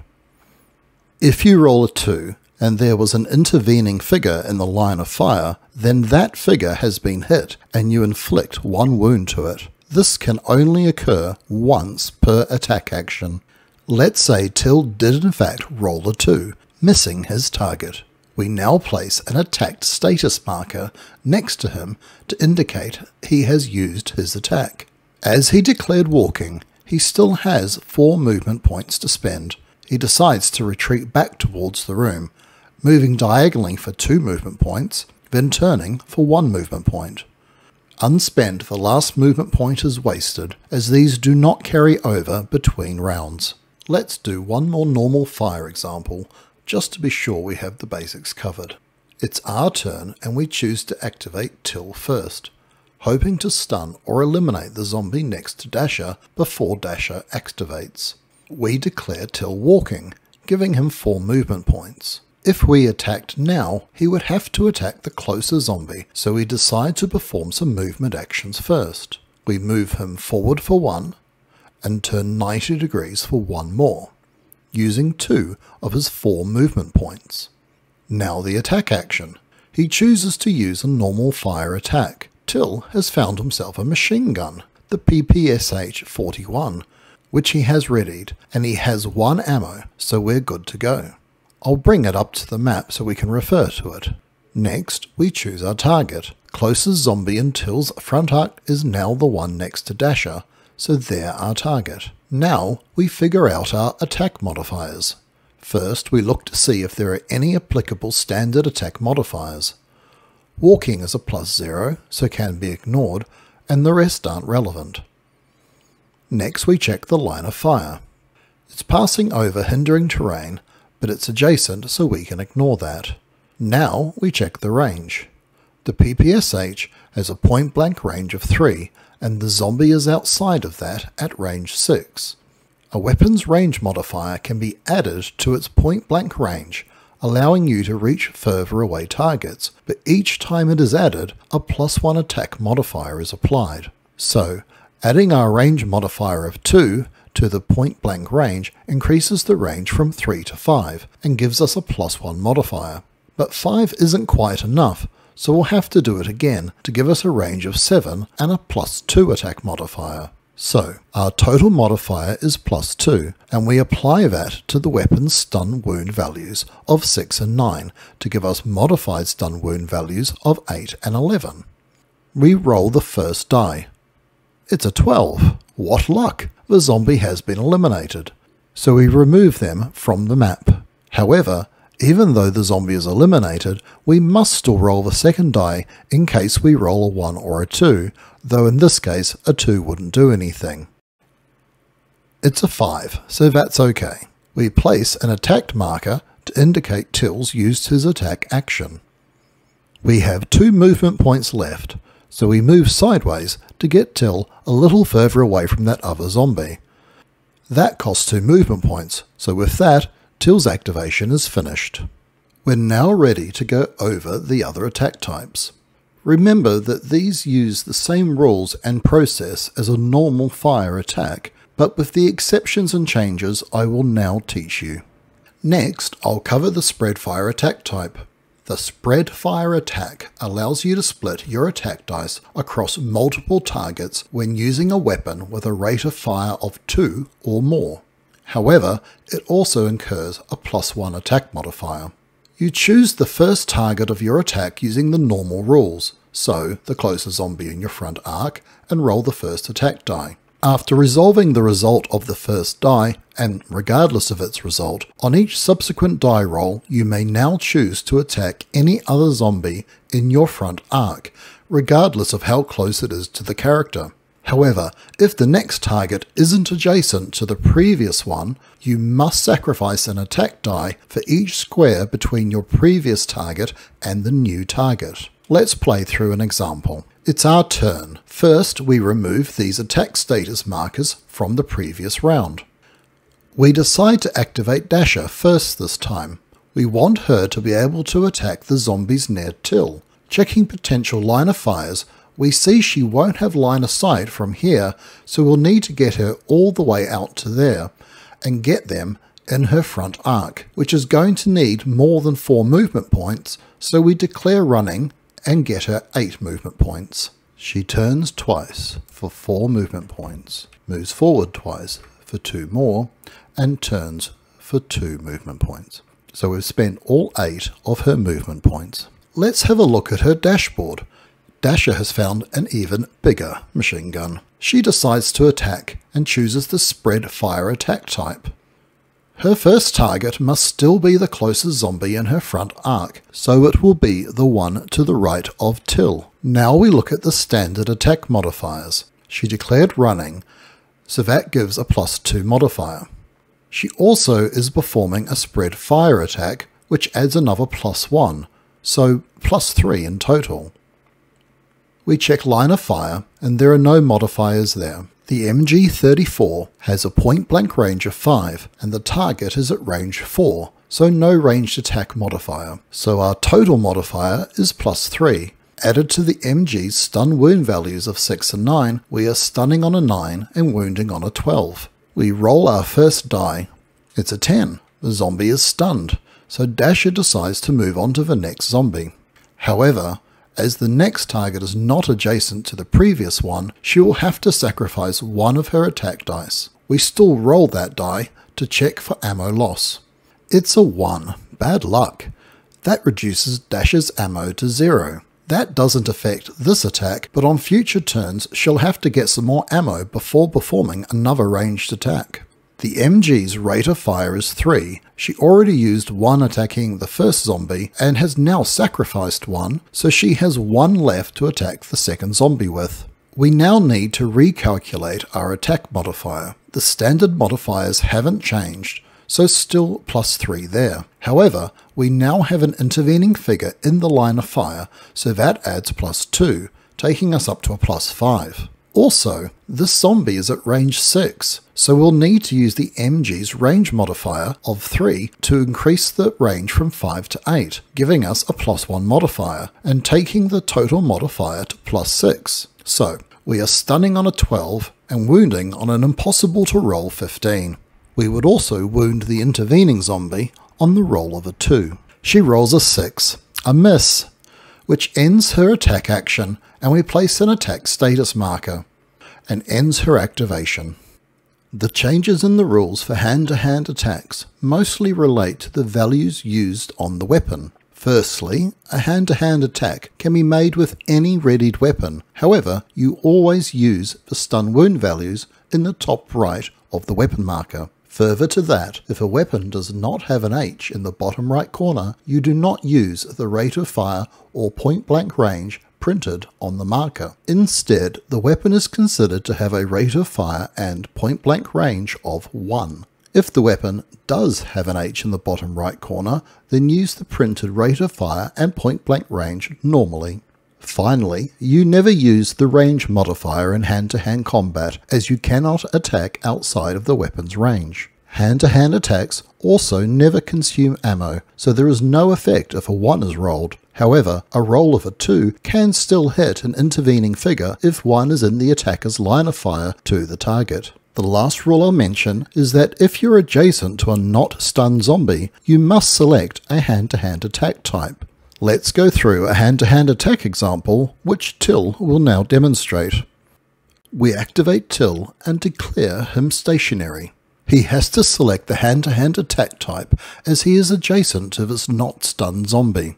If you roll a 2 and there was an intervening figure in the line of fire, then that figure has been hit and you inflict 1 wound to it. This can only occur once per attack action. Let's say Till did in fact roll a 2, missing his target. We now place an attacked status marker next to him to indicate he has used his attack. As he declared walking, he still has 4 movement points to spend. He decides to retreat back towards the room, moving diagonally for 2 movement points, then turning for 1 movement point. Unspent, the last movement point is wasted, as these do not carry over between rounds. Let's do one more normal fire example, just to be sure we have the basics covered. It's our turn and we choose to activate Till first, hoping to stun or eliminate the zombie next to Dasher before Dasher activates. We declare Till walking, giving him 4 movement points. If we attacked now, he would have to attack the closer zombie, so we decide to perform some movement actions first. We move him forward for 1, and turn 90 degrees for 1 more, using 2 of his 4 movement points. Now the attack action. He chooses to use a normal fire attack. Till has found himself a machine gun, the PPSH-41, which he has readied, and he has 1 ammo, so we're good to go. I'll bring it up to the map so we can refer to it. Next, we choose our target. Closest zombie in Till's front arc is now the one next to Dasher, so they're our target. Now, we figure out our attack modifiers. First, we look to see if there are any applicable standard attack modifiers. Walking is a +0, so can be ignored, and the rest aren't relevant. Next, we check the line of fire. It's passing over hindering terrain, but it's adjacent, so we can ignore that. Now we check the range. The PPSH has a point-blank range of 3, and the zombie is outside of that at range 6. A weapon's range modifier can be added to its point-blank range, allowing you to reach further away targets, but each time it is added, a +1 attack modifier is applied. So, adding our range modifier of 2 to the point-blank range increases the range from 3 to 5 and gives us a +1 modifier. But 5 isn't quite enough, so we'll have to do it again to give us a range of 7 and a +2 attack modifier. So, our total modifier is +2, and we apply that to the weapon's stun wound values of 6 and 9 to give us modified stun wound values of 8 and 11. We roll the first die. It's a 12. What luck! The zombie has been eliminated. So we remove them from the map. However, even though the zombie is eliminated, we must still roll the second die in case we roll a 1 or a 2, though in this case a 2 wouldn't do anything. It's a 5, so that's okay. We place an attacked marker to indicate Till's used his attack action. We have 2 movement points left, so we move sideways to get Till a little further away from that other zombie. That costs 2 movement points, so with that, Till's activation is finished. We're now ready to go over the other attack types. Remember that these use the same rules and process as a normal fire attack, but with the exceptions and changes I will now teach you. Next, I'll cover the spread fire attack type. The spread fire attack allows you to split your attack dice across multiple targets when using a weapon with a rate of fire of 2 or more. However, it also incurs a +1 attack modifier. You choose the first target of your attack using the normal rules, so the closest zombie in your front arc, and roll the first attack die. After resolving the result of the first die, and regardless of its result, on each subsequent die roll you may now choose to attack any other zombie in your front arc, regardless of how close it is to the character. However, if the next target isn't adjacent to the previous one, you must sacrifice an attack die for each square between your previous target and the new target. Let's play through an example. It's our turn. First, we remove these attack status markers from the previous round. We decide to activate Dasher first this time. We want her to be able to attack the zombies near Till. Checking potential line of fires, we see she won't have line of sight from here, so we'll need to get her all the way out to there, and get them in her front arc, which is going to need more than 4 movement points, so we declare running and get her 8 movement points. She turns twice for 4 movement points, moves forward twice for 2 more, and turns for 2 movement points. So we've spent all 8 of her movement points. Let's have a look at her dashboard. Dasher has found an even bigger machine gun. She decides to attack and chooses the spread fire attack type. Her first target must still be the closest zombie in her front arc, so it will be the one to the right of Till. Now we look at the standard attack modifiers. She declared running, so that gives a +2 modifier. She also is performing a spread fire attack, which adds another +1, so +3 in total. We check line of fire, and there are no modifiers there. The MG34 has a point-blank range of 5, and the target is at range 4, so no ranged attack modifier. So our total modifier is +3. Added to the MG's stun wound values of 6 and 9, we are stunning on a 9 and wounding on a 12. We roll our first die. It's a 10. The zombie is stunned, so Dasher decides to move on to the next zombie. However, as the next target is not adjacent to the previous one, she will have to sacrifice one of her attack dice. We still roll that die to check for ammo loss. It's a 1. Bad luck. That reduces Dasher's ammo to 0. That doesn't affect this attack, but on future turns she'll have to get some more ammo before performing another ranged attack. The MG's rate of fire is 3. She already used 1 attacking the first zombie and has now sacrificed 1, so she has 1 left to attack the second zombie with. We now need to recalculate our attack modifier. The standard modifiers haven't changed, so still +3 there. However, we now have an intervening figure in the line of fire, so that adds +2, taking us up to a +5. Also, this zombie is at range 6, so we'll need to use the MG's range modifier of 3 to increase the range from 5 to 8, giving us a +1 modifier, and taking the total modifier to +6. So, we are stunning on a 12 and wounding on an impossible to roll 15. We would also wound the intervening zombie on the roll of a 2. She rolls a 6, a miss. which ends her attack action, and we place an attack status marker, and ends her activation. The changes in the rules for hand-to-hand attacks mostly relate to the values used on the weapon. Firstly, a hand-to-hand attack can be made with any readied weapon. However, you always use the stun wound values in the top right of the weapon marker. Further to that, if a weapon does not have an H in the bottom right corner, you do not use the rate of fire or point-blank range printed on the marker. Instead, the weapon is considered to have a rate of fire and point-blank range of 1. If the weapon does have an H in the bottom right corner, then use the printed rate of fire and point-blank range normally. Finally, you never use the range modifier in hand-to-hand combat, as you cannot attack outside of the weapon's range. Hand-to-hand attacks also never consume ammo, so there is no effect if a 1 is rolled. However, a roll of a 2 can still hit an intervening figure if 1 is in the attacker's line of fire to the target. The last rule I'll mention is that if you're adjacent to a not stunned zombie, you must select a hand-to-hand attack type. Let's go through a hand-to-hand attack example, which Till will now demonstrate. We activate Till and declare him stationary. He has to select the hand-to-hand attack type as he is adjacent to this not stunned zombie.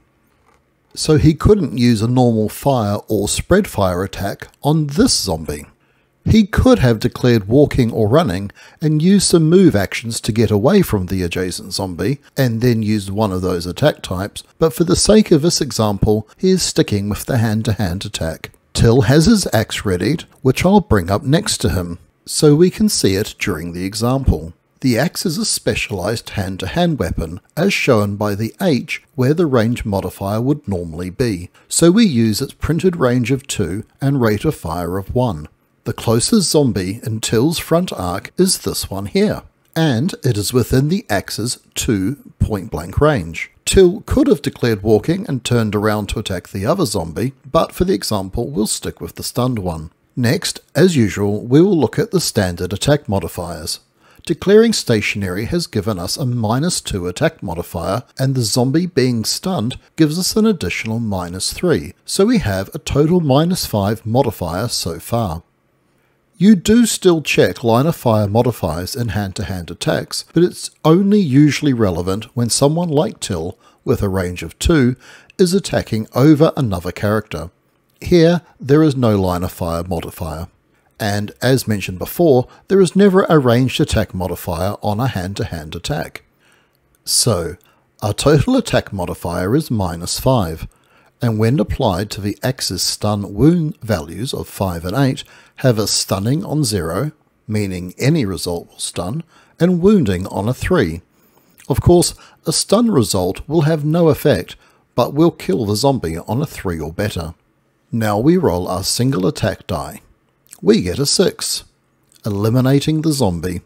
So he couldn't use a normal fire or spread fire attack on this zombie. He could have declared walking or running and used some move actions to get away from the adjacent zombie and then used one of those attack types, but for the sake of this example he is sticking with the hand-to-hand attack. Till has his axe readied, which I'll bring up next to him, so we can see it during the example. The axe is a specialised hand-to-hand weapon, as shown by the H where the range modifier would normally be, so we use its printed range of 2 and rate of fire of 1. The closest zombie in Till's front arc is this one here, and it is within the axe's 2 point-blank range. Till could have declared walking and turned around to attack the other zombie, but for the example we'll stick with the stunned one. Next, as usual, we will look at the standard attack modifiers. Declaring stationary has given us a -2 attack modifier, and the zombie being stunned gives us an additional -3, so we have a total -5 modifier so far. You do still check line of fire modifiers in hand-to-hand attacks, but it's only usually relevant when someone like Till, with a range of 2, is attacking over another character. Here, there is no line of fire modifier. And as mentioned before, there is never a ranged attack modifier on a hand-to-hand attack. So, our total attack modifier is -5, and when applied to the axe's stun wound values of 5 and 8, have a stunning on 0, meaning any result will stun, and wounding on a 3. Of course, a stun result will have no effect, but will kill the zombie on a 3 or better. Now we roll our single attack die. We get a 6, eliminating the zombie.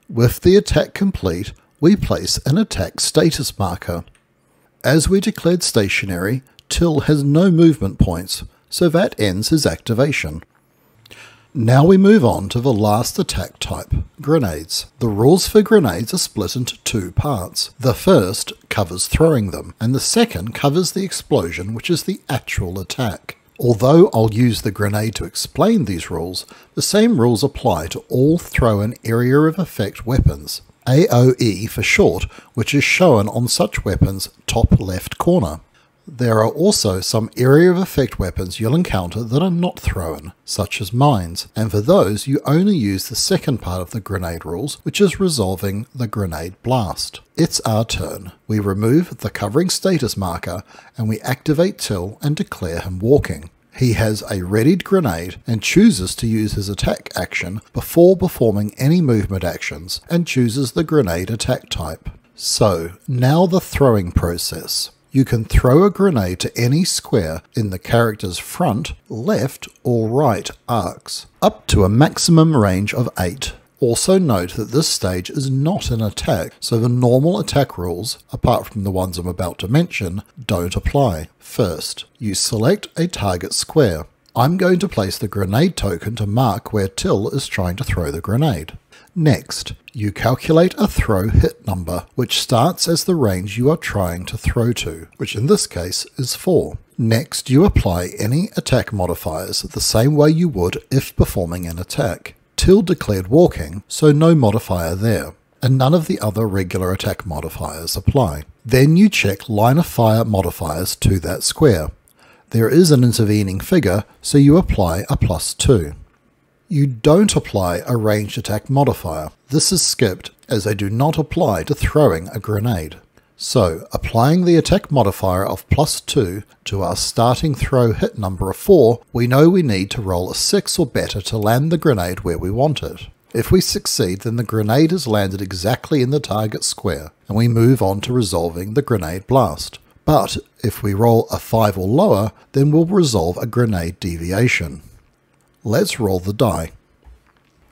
With the attack complete, we place an attack status marker. As we declared stationary, Till has no movement points, so that ends his activation. Now we move on to the last attack type, grenades. The rules for grenades are split into 2 parts. The first covers throwing them, and the second covers the explosion, which is the actual attack. Although I'll use the grenade to explain these rules, the same rules apply to all throw-in area of effect weapons, AOE for short, which is shown on such weapons' top left corner. There are also some area of effect weapons you'll encounter that are not thrown, such as mines, and for those you only use the second part of the grenade rules, which is resolving the grenade blast. It's our turn. We remove the covering status marker and we activate Till and declare him walking. He has a readied grenade and chooses to use his attack action before performing any movement actions, and chooses the grenade attack type. So, now the throwing process. You can throw a grenade to any square in the character's front, left or right arcs, up to a maximum range of 8. Also note that this stage is not an attack, so the normal attack rules, apart from the ones I'm about to mention, don't apply. First, you select a target square. I'm going to place the grenade token to mark where Till is trying to throw the grenade. Next, you calculate a throw hit number, which starts as the range you are trying to throw to, which in this case is 4. Next, you apply any attack modifiers the same way you would if performing an attack. Till declared walking, so no modifier there, and none of the other regular attack modifiers apply. Then you check line of fire modifiers to that square. There is an intervening figure, so you apply a +2. You don't apply a ranged attack modifier. This is skipped as they do not apply to throwing a grenade. So, applying the attack modifier of +2 to our starting throw hit number of 4, we know we need to roll a 6 or better to land the grenade where we want it. If we succeed, then the grenade is landed exactly in the target square, and we move on to resolving the grenade blast. But if we roll a 5 or lower, then we'll resolve a grenade deviation. Let's roll the die.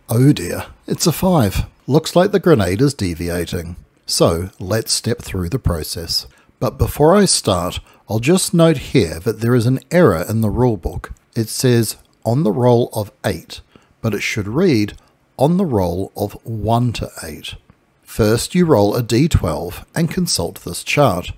Oh dear, it's a 5. Looks like the grenade is deviating. So let's step through the process. But before I start, I'll just note here that there is an error in the rulebook. It says on the roll of 8, but it should read on the roll of 1 to 8. First you roll a d12 and consult this chart.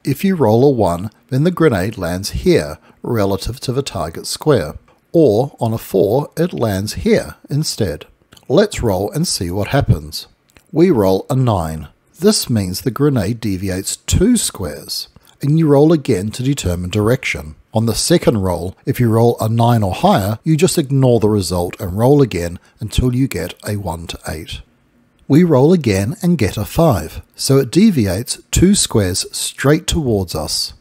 If you roll a 1, then the grenade lands here relative to the target square. Or on a 4, it lands here instead. Let's roll and see what happens. We roll a 9. This means the grenade deviates 2 squares, and you roll again to determine direction. On the second roll, if you roll a 9 or higher, you just ignore the result and roll again until you get a 1 to 8. We roll again and get a 5, so it deviates 2 squares straight towards us.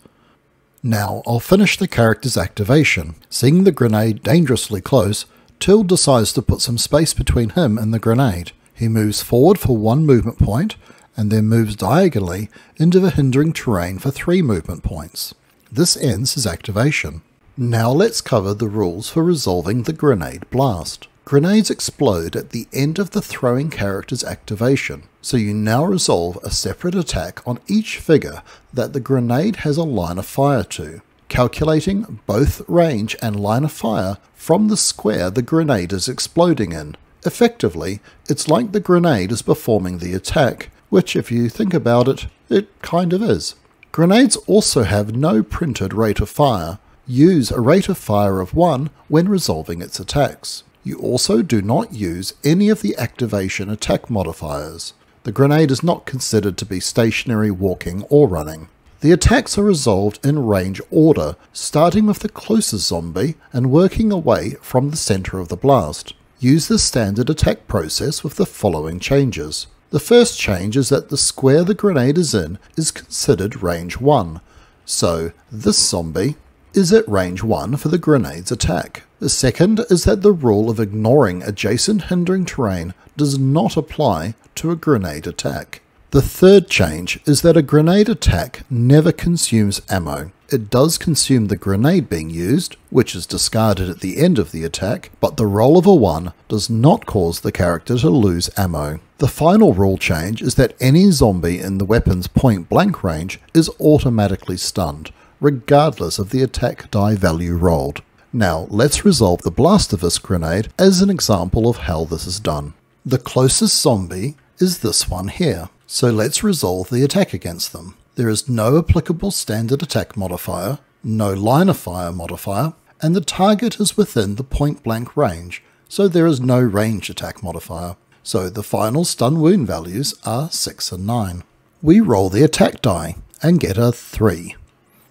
Now I'll finish the character's activation. Seeing the grenade dangerously close, Till decides to put some space between him and the grenade. He moves forward for 1 movement point, and then moves diagonally into the hindering terrain for 3 movement points. This ends his activation. Now let's cover the rules for resolving the grenade blast. Grenades explode at the end of the throwing character's activation, so you now resolve a separate attack on each figure that the grenade has a line of fire to, calculating both range and line of fire from the square the grenade is exploding in. Effectively, it's like the grenade is performing the attack, which if you think about it, it kind of is. Grenades also have no printed rate of fire. Use a rate of fire of 1 when resolving its attacks. You also do not use any of the activation attack modifiers. The grenade is not considered to be stationary, walking, or running. The attacks are resolved in range order, starting with the closest zombie and working away from the center of the blast. Use the standard attack process with the following changes. The first change is that the square the grenade is in is considered range 1, so this zombie is at range 1 for the grenade's attack. The second is that the rule of ignoring adjacent hindering terrain does not apply to a grenade attack. The third change is that a grenade attack never consumes ammo. It does consume the grenade being used, which is discarded at the end of the attack, but the roll of a 1 does not cause the character to lose ammo. The final rule change is that any zombie in the weapon's point blank range is automatically stunned, regardless of the attack die value rolled. Now let's resolve the blast of this grenade as an example of how this is done. The closest zombie is this one here, so let's resolve the attack against them. There is no applicable standard attack modifier, no line of fire modifier, and the target is within the point blank range, so there is no range attack modifier. So the final stun wound values are 6 and 9. We roll the attack die and get a 3.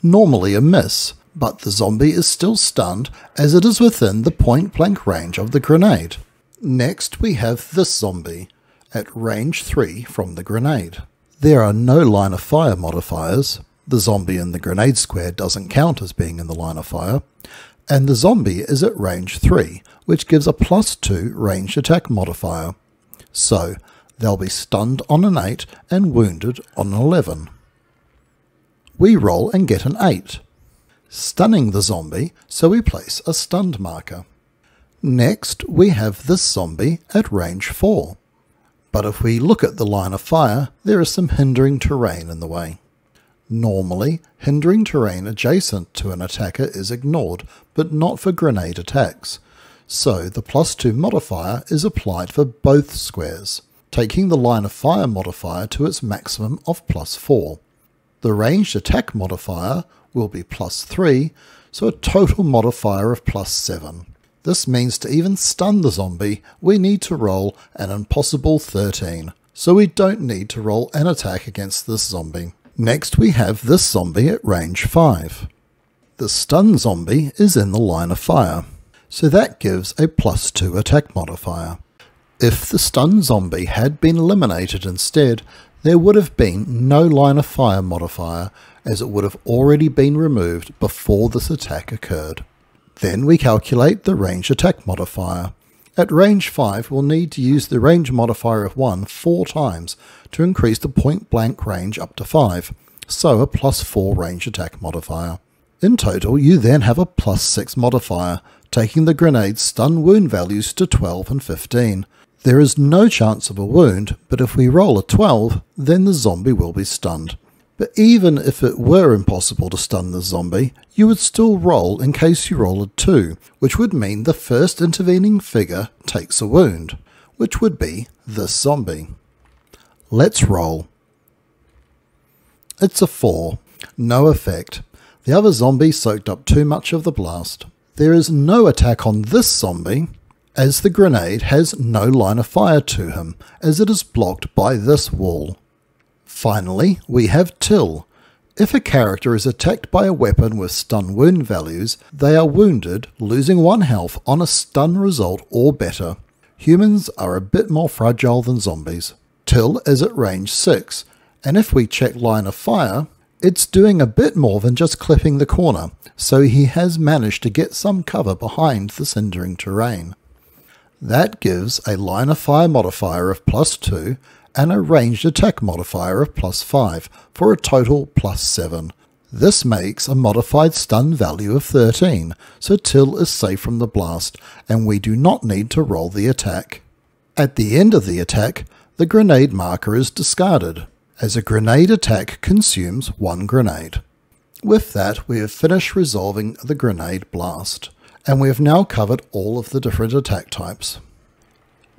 Normally a miss, but the zombie is still stunned as it is within the point blank range of the grenade. Next we have this zombie, at range 3 from the grenade. There are no line of fire modifiers, the zombie in the grenade square doesn't count as being in the line of fire, and the zombie is at range 3, which gives a +2 ranged attack modifier. So they'll be stunned on an 8 and wounded on an 11. We roll and get an 8. Stunning the zombie, so we place a stunned marker. Next we have this zombie at range 4. But if we look at the line of fire, there is some hindering terrain in the way. Normally, hindering terrain adjacent to an attacker is ignored, but not for grenade attacks. so the +2 modifier is applied for both squares, taking the line of fire modifier to its maximum of +4. The ranged attack modifier will be +3, so a total modifier of +7. This means to even stun the zombie, we need to roll an impossible 13, so we don't need to roll an attack against this zombie. Next we have this zombie at range 5. The stun zombie is in the line of fire, so that gives a +2 attack modifier. If the stun zombie had been eliminated instead, there would have been no line of fire modifier, as it would have already been removed before this attack occurred. Then we calculate the range attack modifier. At range 5 we'll need to use the range modifier of 1 4 times to increase the point blank range up to 5, so a +4 range attack modifier. In total you then have a +6 modifier, taking the grenade's stun wound values to 12 and 15. There is no chance of a wound, but if we roll a 12, then the zombie will be stunned. But even if it were impossible to stun the zombie, you would still roll in case you roll a 2, which would mean the first intervening figure takes a wound, which would be this zombie. Let's roll. It's a 4. No effect. The other zombie soaked up too much of the blast. There is no attack on this zombie, as the grenade has no line of fire to him, as it is blocked by this wall. Finally, we have Till. If a character is attacked by a weapon with stun wound values, they are wounded, losing 1 health on a stun result or better. Humans are a bit more fragile than zombies. Till is at range 6, and if we check line of fire, it's doing a bit more than just clipping the corner, so he has managed to get some cover behind the cindering terrain. That gives a line of fire modifier of +2 and a ranged attack modifier of +5 for a total +7. This makes a modified stun value of 13, so Till is safe from the blast and we do not need to roll the attack. At the end of the attack, the grenade marker is discarded, as a grenade attack consumes 1 grenade. With that, we have finished resolving the grenade blast, and we have now covered all of the different attack types.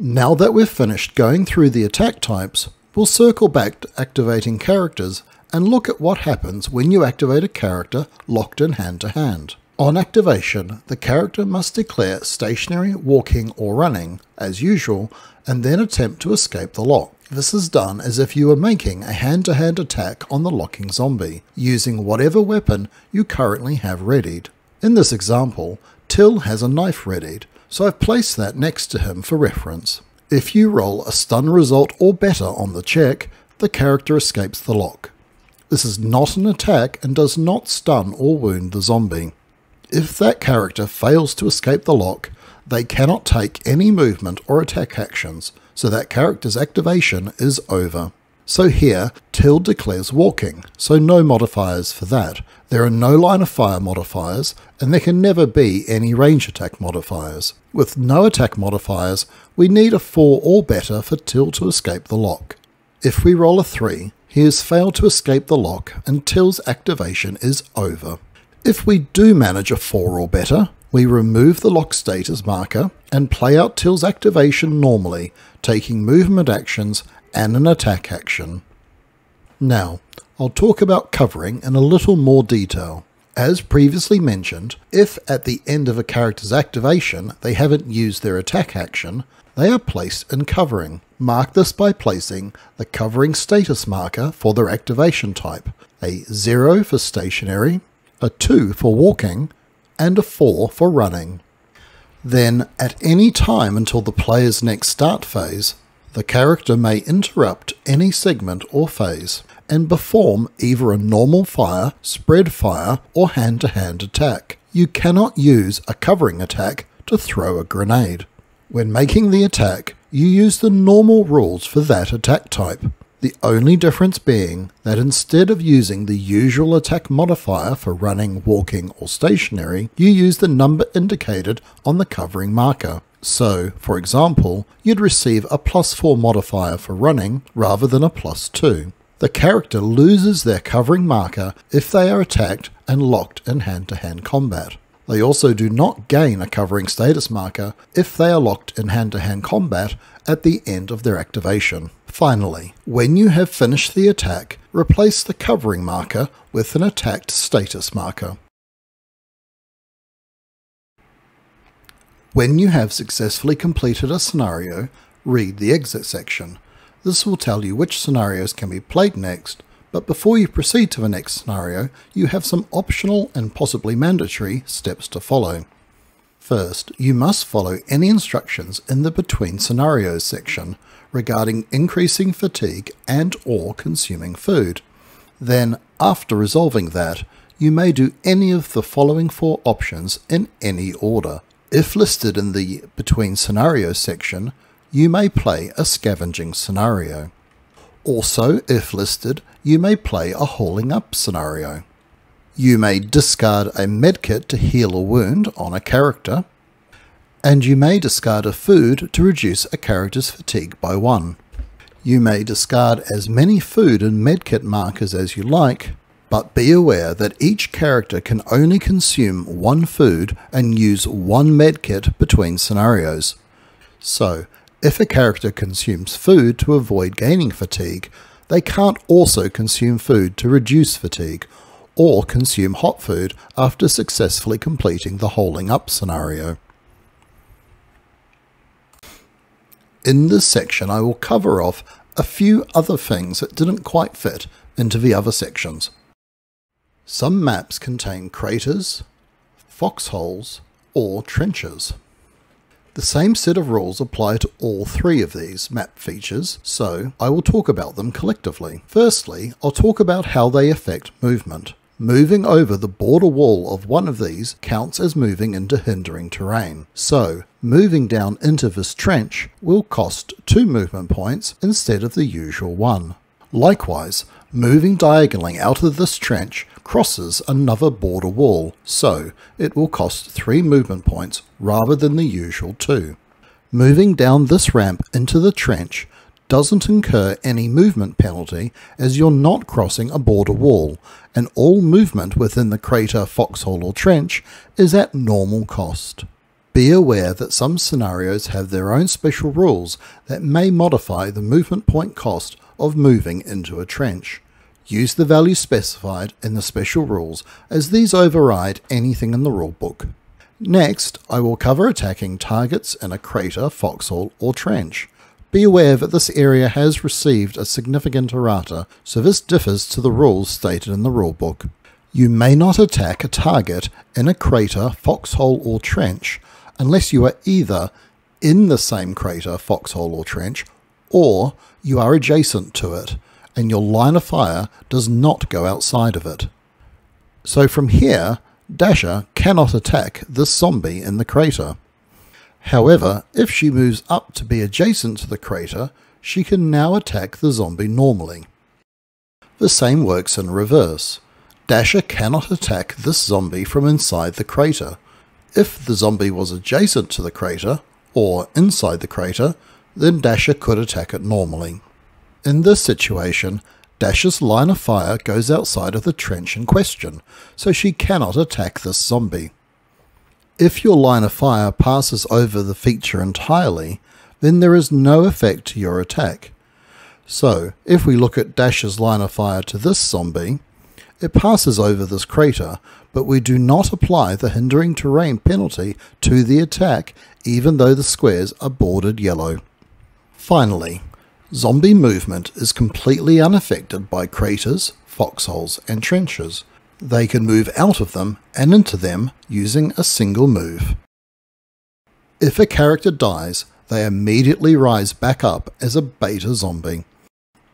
Now that we've finished going through the attack types, we'll circle back to activating characters and look at what happens when you activate a character locked in hand-to-hand. On activation, the character must declare stationary, walking or running, as usual, and then attempt to escape the lock. This is done as if you were making a hand-to-hand attack on the locking zombie, using whatever weapon you currently have readied. In this example, Till has a knife readied, so I've placed that next to him for reference. If you roll a stun result or better on the check, the character escapes the lock. This is not an attack and does not stun or wound the zombie. If that character fails to escape the lock, they cannot take any movement or attack actions, so that character's activation is over. So here, Till declares walking, so no modifiers for that. There are no line of fire modifiers, and there can never be any range attack modifiers. With no attack modifiers, we need a 4 or better for Till to escape the lock. If we roll a 3, he has failed to escape the lock, and Till's activation is over. If we do manage a 4 or better, we remove the lock status marker and play out Till's activation normally, taking movement actions and an attack action. Now, I'll talk about covering in a little more detail. As previously mentioned, if at the end of a character's activation they haven't used their attack action, they are placed in covering. Mark this by placing the covering status marker for their activation type, a 0 for stationary, a 2 for walking, and a 4 for running. Then, at any time until the player's next start phase, the character may interrupt any segment or phase and perform either a normal fire, spread fire, or hand-to-hand attack. You cannot use a covering attack to throw a grenade. When making the attack, you use the normal rules for that attack type. The only difference being that instead of using the usual attack modifier for running, walking, or stationary, you use the number indicated on the covering marker. So, for example, you'd receive a +4 modifier for running rather than a +2. The character loses their covering marker if they are attacked and locked in hand-to-hand combat. They also do not gain a covering status marker if they are locked in hand-to-hand combat at the end of their activation. Finally, when you have finished the attack, replace the covering marker with an attacked status marker. When you have successfully completed a scenario, read the exit section. This will tell you which scenarios can be played next, but before you proceed to the next scenario, you have some optional and possibly mandatory steps to follow. First, you must follow any instructions in the Between Scenarios section regarding increasing fatigue and/or consuming food. Then, after resolving that, you may do any of the following 4 options in any order. If listed in the Between Scenarios section, you may play a scavenging scenario. Also, if listed, you may play a hauling up scenario. You may discard a medkit to heal a wound on a character, and you may discard a food to reduce a character's fatigue by 1. You may discard as many food and medkit markers as you like, but be aware that each character can only consume 1 food and use 1 medkit between scenarios. So, if a character consumes food to avoid gaining fatigue, they can't also consume food to reduce fatigue, or consume hot food after successfully completing the holding up scenario. In this section I will cover off a few other things that didn't quite fit into the other sections. Some maps contain craters, foxholes, or trenches. The same set of rules apply to all 3 of these map features, so I will talk about them collectively. Firstly, I'll talk about how they affect movement. Moving over the border wall of one of these counts as moving into hindering terrain. So, moving down into this trench will cost 2 movement points instead of the usual 1. Likewise, moving diagonally out of this trench crosses another border wall, so it will cost 3 movement points rather than the usual 2. Moving down this ramp into the trench doesn't incur any movement penalty as you're not crossing a border wall, and all movement within the crater, foxhole or trench is at normal cost. Be aware that some scenarios have their own special rules that may modify the movement point cost of moving into a trench. Use the value specified in the special rules, as these override anything in the rulebook. Next, I will cover attacking targets in a crater, foxhole or trench. Be aware that this area has received a significant errata, so this differs to the rules stated in the rulebook. You may not attack a target in a crater, foxhole or trench unless you are either in the same crater, foxhole or trench, or you are adjacent to it, and your line of fire does not go outside of it. So from here, Dasher cannot attack this zombie in the crater. However, if she moves up to be adjacent to the crater, she can now attack the zombie normally. The same works in reverse. Dasher cannot attack this zombie from inside the crater. If the zombie was adjacent to the crater, or inside the crater, then Dasher could attack it normally. In this situation, Dasher's line of fire goes outside of the trench in question, so she cannot attack this zombie. If your line of fire passes over the feature entirely, then there is no effect to your attack. So, if we look at Dasher's line of fire to this zombie, it passes over this crater, but we do not apply the hindering terrain penalty to the attack, even though the squares are bordered yellow. Finally, zombie movement is completely unaffected by craters, foxholes and trenches. They can move out of them and into them using a single move. If a character dies, they immediately rise back up as a beta zombie,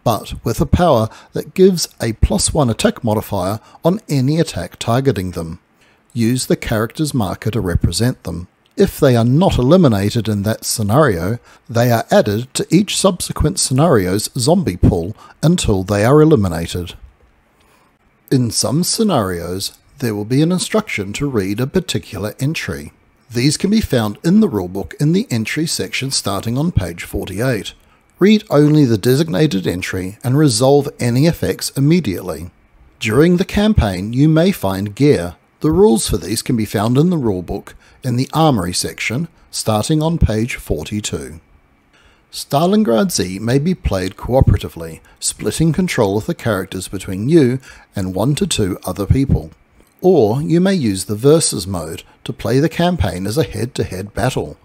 but with a power that gives a +1 attack modifier on any attack targeting them. Use the character's marker to represent them. If they are not eliminated in that scenario, they are added to each subsequent scenario's zombie pool until they are eliminated. In some scenarios, there will be an instruction to read a particular entry. These can be found in the rulebook in the entry section starting on page 48. Read only the designated entry and resolve any effects immediately. During the campaign, you may find gear, The rules for these can be found in the rulebook in the Armoury section, starting on page 42. Stalingrad Z may be played cooperatively, splitting control of the characters between you and 1 to 2 other people. Or you may use the Versus mode to play the campaign as a head-to-head battle.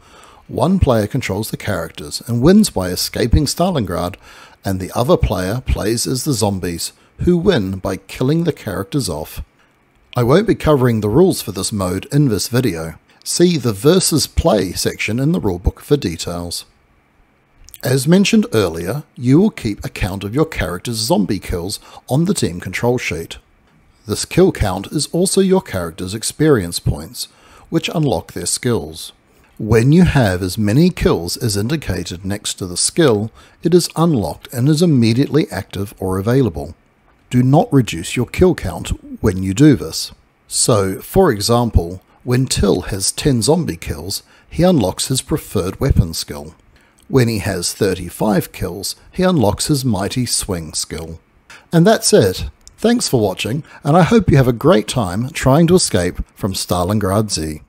One player controls the characters and wins by escaping Stalingrad, and the other player plays as the zombies, who win by killing the characters off. I won't be covering the rules for this mode in this video. See the Versus Play section in the rulebook for details. As mentioned earlier, you will keep a count of your character's zombie kills on the team control sheet. This kill count is also your character's experience points, which unlock their skills. When you have as many kills as indicated next to the skill, it is unlocked and is immediately active or available. Do not reduce your kill count when you do this. So, for example, when Till has 10 zombie kills, he unlocks his preferred weapon skill. When he has 35 kills, he unlocks his Mighty Swing skill. And that's it. Thanks for watching, and I hope you have a great time trying to escape from Stalingrad Z.